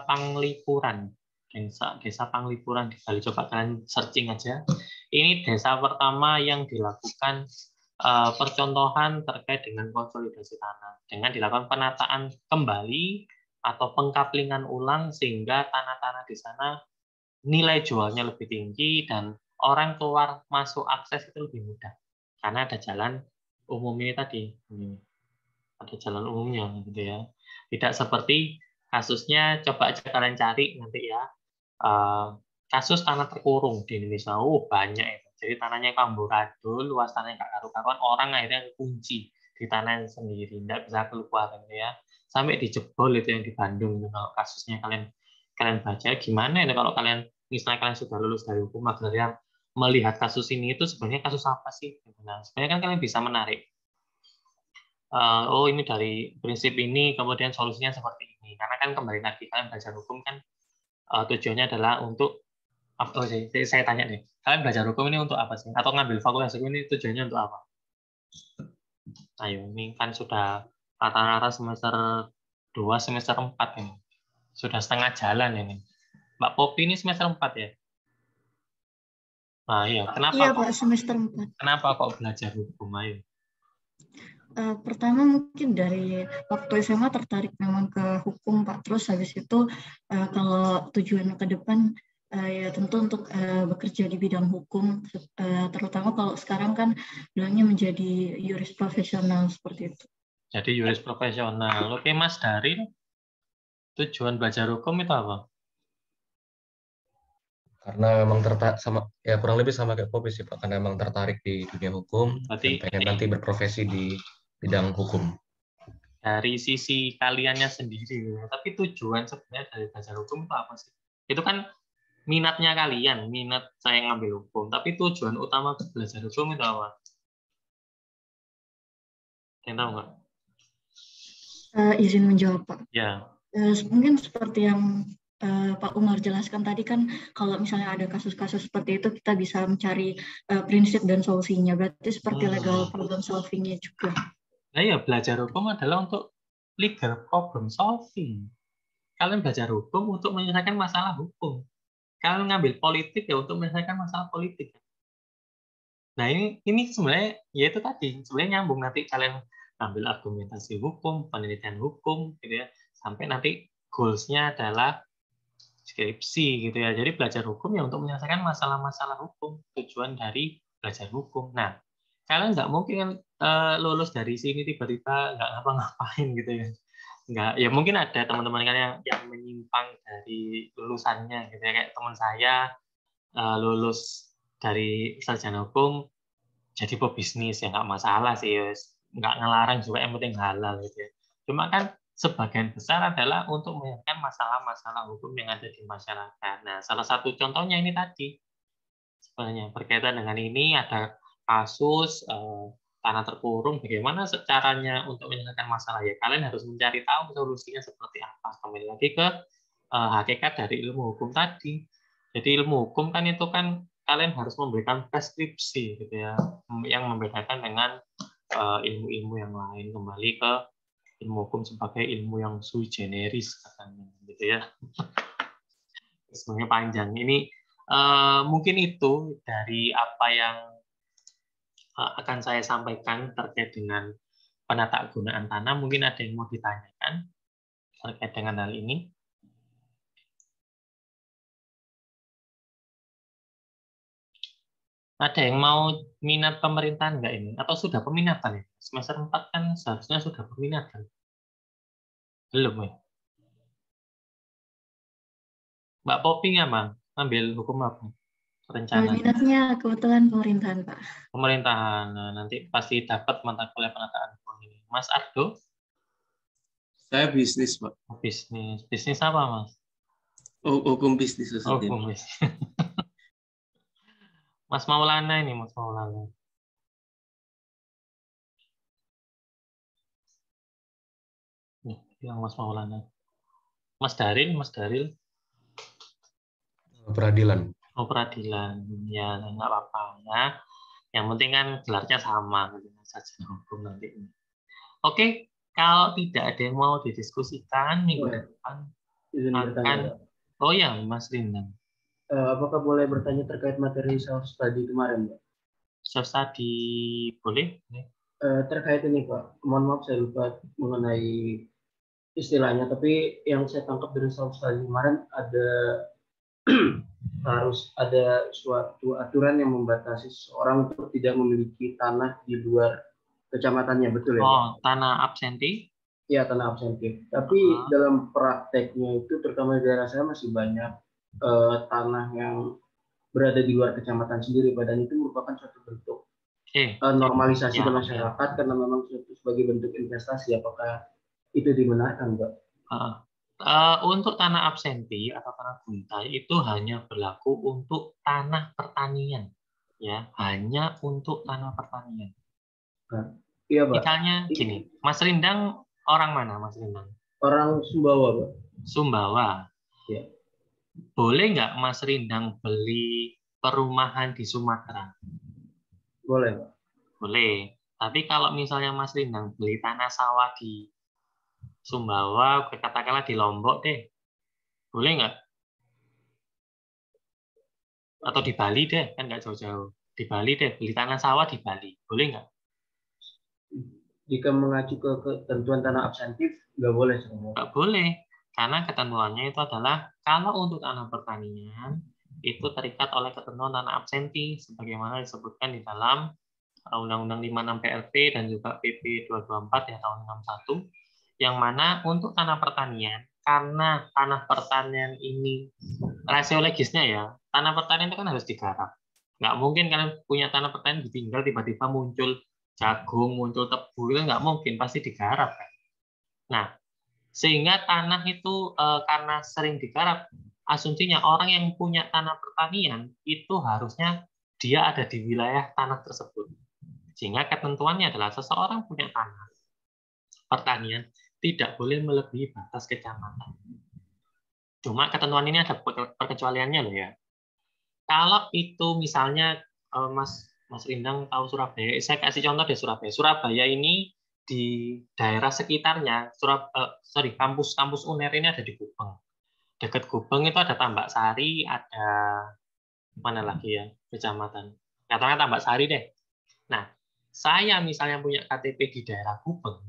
Speaker 1: Panglipuran. Desa Panglipuran di Bali. Coba kalian searching aja. Ini desa pertama yang dilakukan percontohan terkait dengan konsolidasi tanah dengan dilakukan penataan kembali atau pengkaplingan ulang sehingga tanah-tanah di sana nilai jualnya lebih tinggi dan orang keluar masuk akses itu lebih mudah karena ada jalan umum ini tadi. Ada jalan umumnya gitu ya. Tidak seperti kasusnya, coba aja kalian cari nanti ya, kasus tanah terkurung di Indonesia. Banyak itu. Jadi tanahnya amburadul, luas tanahnya nggak karu-karuan, orang akhirnya kunci di tanah sendiri, nggak bisa keluar gitu ya. Sampai dijebol itu yang di Bandung. Kalau kasusnya kalian baca, gimana ya kalau kalian misalnya kalian sudah lulus dari hukum agraria melihat kasus ini itu sebenarnya kasus apa sih? Nah, sebenarnya kan kalian bisa menarik. Oh ini dari prinsip ini, kemudian solusinya seperti ini. Karena kan kembali lagi kalian belajar hukum kan tujuannya adalah untuk saya tanya deh, kalian belajar hukum ini untuk apa sih? Atau ngambil fakultas hukum ini tujuannya untuk apa? Ayo, ini kan sudah rata-rata semester 2, semester 4 ini. Sudah setengah jalan ini. Mbak Popi ini semester 4 ya? Nah iya, kenapa?
Speaker 2: Iya Pak, semester 4.
Speaker 1: Kenapa kok belajar hukum? Ayo.
Speaker 2: Pertama mungkin dari waktu SMA tertarik memang ke hukum Pak. Terus habis itu kalau tujuannya ke depan ya tentu untuk bekerja di bidang hukum, terutama kalau sekarang kan bilangnya menjadi yuris profesional seperti itu.
Speaker 1: Jadi yuris profesional. Oke Mas Dari, tujuan belajar hukum itu apa?
Speaker 3: Karena memang tertarik sama, ya kurang lebih sama kayak Popi sih Pak, karena memang tertarik di dunia hukum dan pengen nanti berprofesi di bidang hukum.
Speaker 1: Dari sisi kaliannya sendiri, tapi tujuan sebenarnya dari belajar hukum itu apa sih? Itu kan minatnya kalian, minat saya ngambil hukum, tapi tujuan utama belajar hukum itu apa? Yang tahu nggak?
Speaker 2: Izin menjawab Pak.
Speaker 1: Ya.
Speaker 2: Mungkin seperti yang Pak Umar jelaskan tadi kan, kalau misalnya ada kasus-kasus seperti itu kita bisa mencari prinsip dan solusinya. Berarti seperti legal problem solving-nya juga.
Speaker 1: Nah ya, belajar hukum adalah untuk legal problem solving. kalian belajar hukum untuk menyelesaikan masalah hukum. Kalian ngambil politik ya untuk menyelesaikan masalah politik. Nah, ini sebenarnya ya itu tadi, sebenarnya nyambung, nanti kalian ambil argumentasi hukum, penelitian hukum gitu ya, sampai nanti goals-nya adalah skripsi gitu ya. Jadi belajar hukum ya untuk menyelesaikan masalah-masalah hukum, tujuan dari belajar hukum. Nah, kalian nggak mungkin lulus dari sini tiba-tiba nggak ngapa-ngapain gitu ya. Nggak, ya mungkin ada teman-teman kalian yang menyimpang dari lulusannya gitu ya, kayak teman saya lulus dari sarjana hukum jadi pebisnis ya nggak masalah sih, nggak ngelarang juga, yang penting halal gitu ya. Cuma kan sebagian besar adalah untuk menyelesaikan masalah-masalah hukum yang ada di masyarakat. Nah, salah satu contohnya ini tadi sebenarnya berkaitan dengan ini, ada kasus tanah terkurung, bagaimana caranya untuk menyelesaikan masalah ya, kalian harus mencari tahu solusinya seperti apa. Kembali lagi ke hakikat dari ilmu hukum tadi. Jadi ilmu hukum kan itu kan kalian harus memberikan preskripsi gitu ya, yang membedakan dengan ilmu-ilmu yang lain. Kembali ke ilmu hukum sebagai ilmu yang sui generis katanya gitu ya. Sebenarnya panjang ini. Mungkin itu dari apa yang akan saya sampaikan terkait dengan penatagunaan tanah. Mungkin ada yang mau ditanyakan terkait dengan hal ini. Ada yang mau minat pemerintahan nggak ini? Atau sudah peminatan ya? Semester 4 kan seharusnya sudah peminatan. Belum ya? Mbak Popi nggak, Bang? Ambil hukum apa? Rencana.
Speaker 2: Minatnya kebetulan pemerintahan, Pak.
Speaker 1: Pemerintahan. Nah, nanti pasti dapat mata kuliah penataan uang ini. Mas Ardo?
Speaker 4: Saya bisnis, Pak.
Speaker 1: Bisnis. Bisnis apa, Mas?
Speaker 4: Hukum bisnis.
Speaker 1: Hukum bisnis. Mas Maulana ini, Mas Maulana. Nih, yang Mas Maulana. Mas Daril.
Speaker 3: Peradilan.
Speaker 1: Oh, peradilan. Ya, nggak apa-apa ya. Yang penting kan gelarnya sama dengan sarjana hukum nanti. Oke, kalau tidak ada yang mau didiskusikan minggu depan akan. Oh ya, Mas Rindang.
Speaker 5: Apakah boleh bertanya terkait materi self study kemarin, Pak?
Speaker 1: Self study boleh?
Speaker 5: Terkait ini, Pak. Mohon maaf saya lupa mengenai istilahnya, tapi yang saya tangkap dari self study kemarin ada harus ada suatu aturan yang membatasi seseorang untuk tidak memiliki tanah di luar kecamatannya, betul ya?
Speaker 1: Oh, tanah absenti?
Speaker 5: Iya, tanah absenti. Tapi dalam prakteknya itu, terutama di daerah saya masih banyak tanah yang berada di luar kecamatan sendiri, padahal itu merupakan suatu bentuk normalisasi ke masyarakat karena memang itu sebagai bentuk investasi. Apakah itu dibenarkan, Mbak?
Speaker 1: Untuk tanah absenti atau tanah guntai itu hanya berlaku untuk tanah pertanian, ya, hanya untuk tanah pertanian.
Speaker 5: Iya, Pak.
Speaker 1: Misalnya gini, Mas Rindang orang mana, Mas Rindang?
Speaker 5: Orang Sumbawa, Pak.
Speaker 1: Sumbawa.
Speaker 5: Ya.
Speaker 1: Boleh nggak Mas Rindang beli perumahan di Sumatera?
Speaker 5: Boleh, Pak.
Speaker 1: Boleh. Tapi kalau misalnya Mas Rindang beli tanah sawah di Sumbawa, katakanlah di Lombok deh, boleh nggak? Atau di Bali deh, kan nggak jauh-jauh. Di Bali deh, beli tanah sawah di Bali, boleh nggak?
Speaker 5: Jika mengacu ke ketentuan tanah absentif, nggak boleh.
Speaker 1: Nggak boleh, karena ketentuannya itu adalah kalau untuk tanah pertanian itu terikat oleh ketentuan tanah absenti, sebagaimana disebutkan di dalam Undang-Undang 56 PLP dan juga PP 224 ya tahun 61. Yang mana untuk tanah pertanian, karena tanah pertanian ini rasio legisnya ya, tanah pertanian itu kan harus digarap. Nggak mungkin kalian punya tanah pertanian ditinggal tiba-tiba muncul jagung, muncul tebu, itu nggak mungkin, pasti digarap kan. Nah, sehingga tanah itu karena sering digarap, asumsinya orang yang punya tanah pertanian itu harusnya dia ada di wilayah tanah tersebut. Sehingga ketentuannya adalah seseorang punya tanah pertanian tidak boleh melebihi batas kecamatan. Cuma ketentuan ini ada perkecualiannya loh ya. Kalau itu misalnya Mas Rindang tahu Surabaya, saya kasih contoh deh Surabaya. Surabaya ini di daerah sekitarnya, kampus UNER ini ada di Gubeng. Dekat Gubeng itu ada Tambak Sari, ada mana lagi ya kecamatan. Katakan Tambak Sari deh. Nah, saya misalnya punya KTP di daerah Gubeng,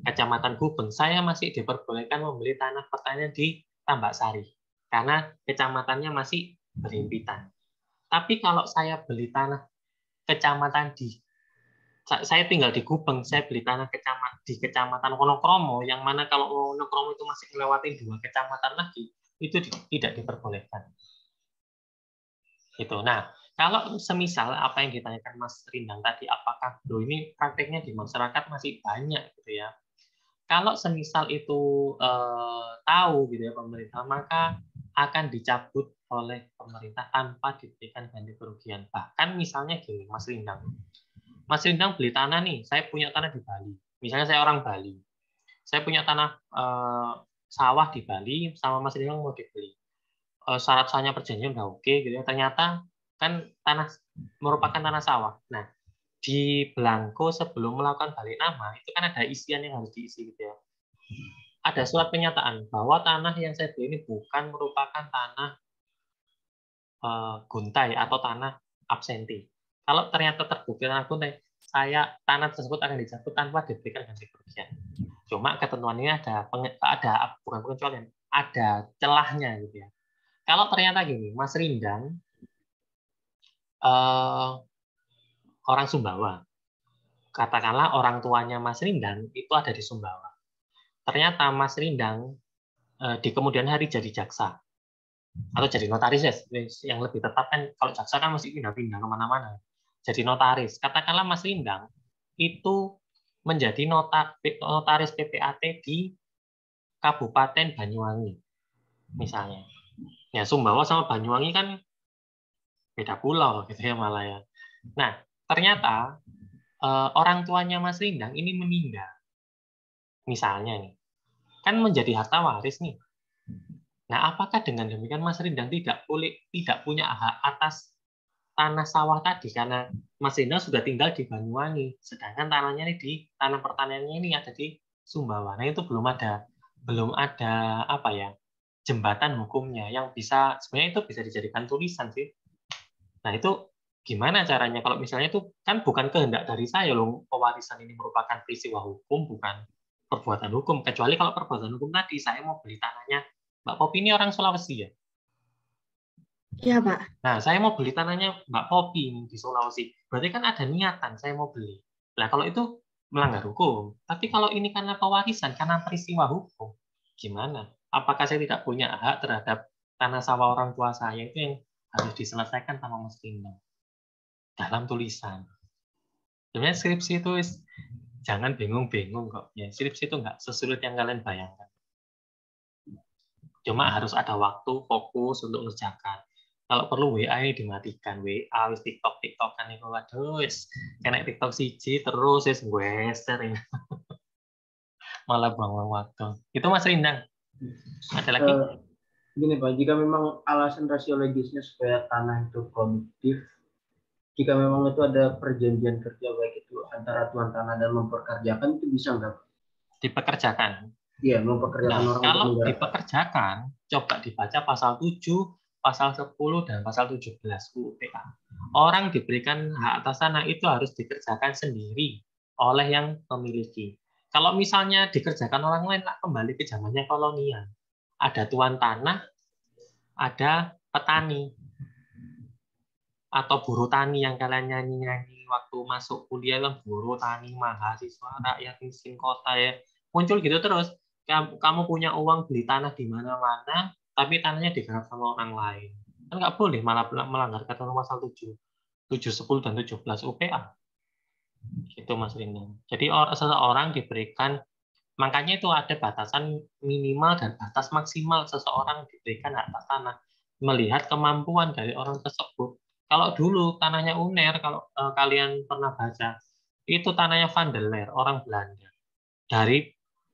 Speaker 1: kecamatan Gubeng, saya masih diperbolehkan membeli tanah pertanian di Tambak Sari karena kecamatannya masih berhimpitan. Tapi kalau saya beli tanah kecamatan saya tinggal di Gubeng, saya beli tanah di kecamatan Wonokromo, yang mana kalau Wonokromo itu masih melewati 2 kecamatan lagi, itu tidak diperbolehkan. Gitu. Nah, kalau semisal apa yang ditanyakan Mas Rindang tadi, apakah ini prakteknya di masyarakat masih banyak gitu ya? Kalau semisal itu tahu gitu ya pemerintah, maka akan dicabut oleh pemerintah tanpa diberikan ganti kerugian. Bahkan misalnya gini, Mas Rindang beli tanah nih, saya punya tanah di Bali. Misalnya saya orang Bali, saya punya tanah sawah di Bali, sama Mas Rindang mau dibeli. Syarat-syaratnya perjanjian udah oke gitu ya. Ternyata kan tanah merupakan tanah sawah. Nah, di belangko sebelum melakukan balik nama itu kan ada isian yang harus diisi gitu ya. Ada surat pernyataan bahwa tanah yang saya beli ini bukan merupakan tanah guntai atau tanah absenti. Kalau ternyata terbukti tanah guntai, tanah tersebut akan dicabut tanpa diberikan ganti kerugian. Cuma ketentuan ini ada bukan pengecualian, ada celahnya gitu ya. Kalau ternyata gini, Mas Rindang orang Sumbawa, katakanlah orang tuanya Mas Rindang itu ada di Sumbawa. Ternyata Mas Rindang di kemudian hari jadi jaksa atau jadi notaris ya, yang lebih tepat kan kalau jaksa kan mesti pindah-pindah kemana-mana. Jadi notaris. Katakanlah Mas Rindang itu menjadi notaris PPAT di Kabupaten Banyuwangi, misalnya. Ya Sumbawa sama Banyuwangi kan beda pulau gitu ya malah ya. Nah ternyata orang tuanya Mas Rindang ini meninggal, misalnya nih, kan menjadi harta waris nih. Nah, apakah dengan demikian Mas Rindang tidak punya hak atas tanah sawah tadi karena Mas Rindang sudah tinggal di Banyuwangi, sedangkan tanahnya ini tanah pertaniannya ini ada di Sumbawa. Nah, itu belum ada apa ya jembatan hukumnya yang sebenarnya itu bisa dijadikan tulisan sih. Nah, itu gimana caranya kalau misalnya itu kan bukan kehendak dari saya loh, pewarisan ini merupakan peristiwa hukum, bukan perbuatan hukum. Kecuali kalau perbuatan hukum tadi saya mau beli tanahnya Mbak Popi ini orang Sulawesi ya?
Speaker 2: Iya, Pak.
Speaker 1: Nah, saya mau beli tanahnya Mbak Popi di Sulawesi. Berarti kan ada niatan saya mau beli. Nah, kalau itu melanggar hukum. Tapi kalau ini karena pewarisan, karena peristiwa hukum, gimana? Apakah saya tidak punya hak terhadap tanah sawah orang tua saya? Itu yang harus diselesaikan sama Mas Rindang dalam tulisan. Sebenarnya skripsi itu jangan bingung-bingung kok. Ya, skripsi itu nggak sesulit yang kalian bayangkan. Cuma harus ada waktu fokus untuk ngerjakan. Kalau perlu WA ini dimatikan, WA wis TikTok-TikTokan itu waduh wis kena TikTok siji terus wis geser ini. Malah buang waktu. Itu Mas Rindang. Ada lagi?
Speaker 5: Gini Pak, jika memang alasan rasiologisnya supaya tanah itu produktif, jika memang itu ada perjanjian kerja baik itu antara tuan tanah dan mempekerjakan, itu bisa nggak?
Speaker 1: Dipekerjakan.
Speaker 5: Iya, mempekerjakan orang.
Speaker 1: Kalau dipekerjakan, coba dibaca pasal 7, pasal 10, dan pasal 17 UU PA. Orang diberikan hak atas tanah itu harus dikerjakan sendiri oleh yang memiliki. Kalau misalnya dikerjakan orang lain, kembali ke zamannya kolonial. Ada tuan tanah, ada petani, atau buruh tani yang kalian nyanyi-nyanyi waktu masuk kuliah, kan buruh tani, mahasiswa, rakyat miskin kota ya. Muncul gitu terus. Kamu punya uang beli tanah di mana-mana, tapi tanahnya digarap sama orang lain. Kan nggak boleh, malah melanggar ketentuan pasal 7, 10, dan 17 UPA. Itu Mas Rindang. Jadi seseorang diberikan, makanya itu ada batasan minimal dan batas maksimal seseorang diberikan hak atas tanah. Melihat kemampuan dari orang tersebut. Kalau dulu tanahnya UNER, kalau kalian pernah baca, itu tanahnya Van der Leer, orang Belanda.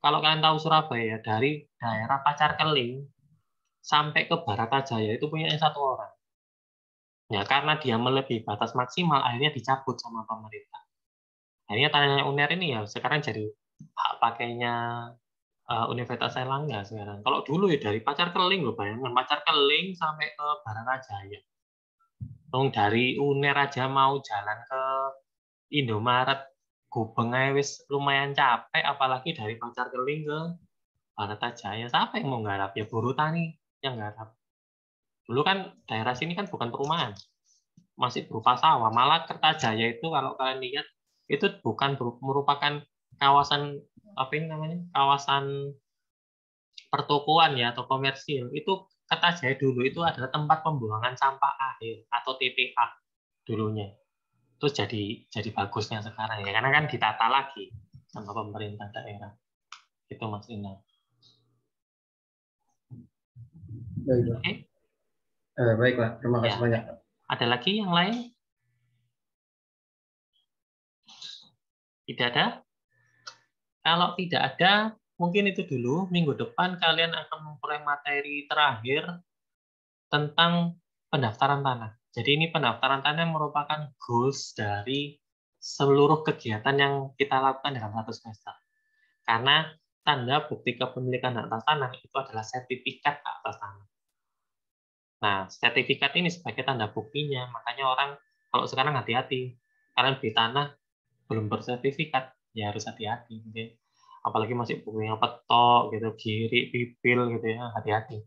Speaker 1: Kalau kalian tahu Surabaya, dari daerah Pacar Keling sampai ke Baratajaya itu punya satu orang. Ya, karena dia melebihi batas maksimal, akhirnya dicabut sama pemerintah. Akhirnya tanahnya UNER ini ya sekarang jadi hak pakainya Universitas Airlangga sekarang. Kalau dulu ya dari Pacar Keling loh, bayangkan Pacar Keling sampai ke Baranajaya. Dari UNER aja mau jalan ke Indomaret Gubeng aja wis lumayan capek, apalagi dari Pacar Keling ke Baranajaya. Siapa yang mau nggarap? Ya buruh tani yang nggarap. Dulu kan daerah sini kan bukan perumahan, masih berupa sawah. Malah Kertajaya itu kalau kalian lihat itu bukan merupakan kawasan apa ini namanya, kawasan pertokoan ya atau komersil. Itu Kertajaya dulu itu adalah tempat pembuangan sampah akhir atau TPA dulunya. Terus jadi bagusnya sekarang ya karena kan ditata lagi sama pemerintah daerah. Itu Mas Inang.
Speaker 5: Baik, Pak.
Speaker 1: Oke.
Speaker 5: Baik, Pak. Terima kasih
Speaker 1: Ya.
Speaker 5: banyak.
Speaker 1: Ada lagi yang lain? Tidak ada? Kalau tidak ada, mungkin itu dulu. Minggu depan kalian akan memperoleh materi terakhir tentang pendaftaran tanah. Jadi ini pendaftaran tanah merupakan goals dari seluruh kegiatan yang kita lakukan dalam satu semester. Karena tanda bukti kepemilikan hak atas tanah itu adalah sertifikat hak atas tanah. Nah, sertifikat ini sebagai tanda buktinya, makanya orang kalau sekarang hati-hati. Kalian beli tanah belum bersertifikat, ya harus hati-hati. Gitu. Apalagi masih bukunya petok, gitu, giri, pipil, gitu ya, hati-hati.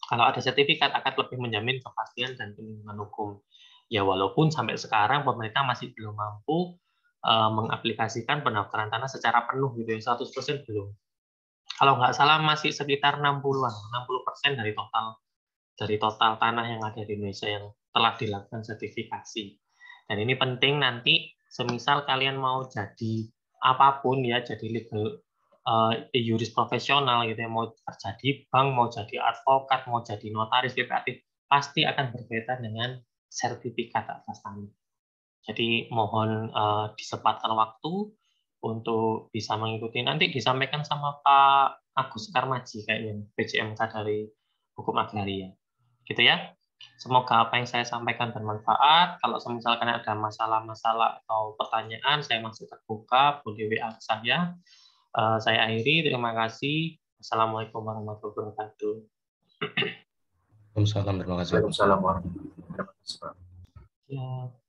Speaker 1: Kalau ada sertifikat akan lebih menjamin kepastian dan perlindungan hukum. Ya walaupun sampai sekarang pemerintah masih belum mampu mengaplikasikan pendaftaran tanah secara penuh, gitu ya, 100% belum. Kalau nggak salah masih sekitar 60-an, 60% dari total tanah yang ada di Indonesia yang telah dilakukan sertifikasi. Dan ini penting nanti, semisal kalian mau jadi apapun ya, jadi legal juris profesional gitu ya, mau kerja di bank, mau jadi advokat, mau jadi notaris, BPAT, pasti akan berkaitan dengan sertifikat atas tanah. Jadi mohon disempatkan waktu untuk bisa mengikuti. Nanti disampaikan sama Pak Agus Karmaji kayaknya, PJMK dari Hukum Agraria. Gitu ya. Semoga apa yang saya sampaikan bermanfaat. Kalau misalkan ada masalah-masalah atau pertanyaan, saya masih terbuka, boleh WA saya. Saya akhiri, terima kasih. Assalamualaikum warahmatullahi wabarakatuh.
Speaker 3: Waalaikumsalam, terima kasih.
Speaker 7: Waalaikumsalam warahmatullahi wabarakatuh.
Speaker 1: Ya.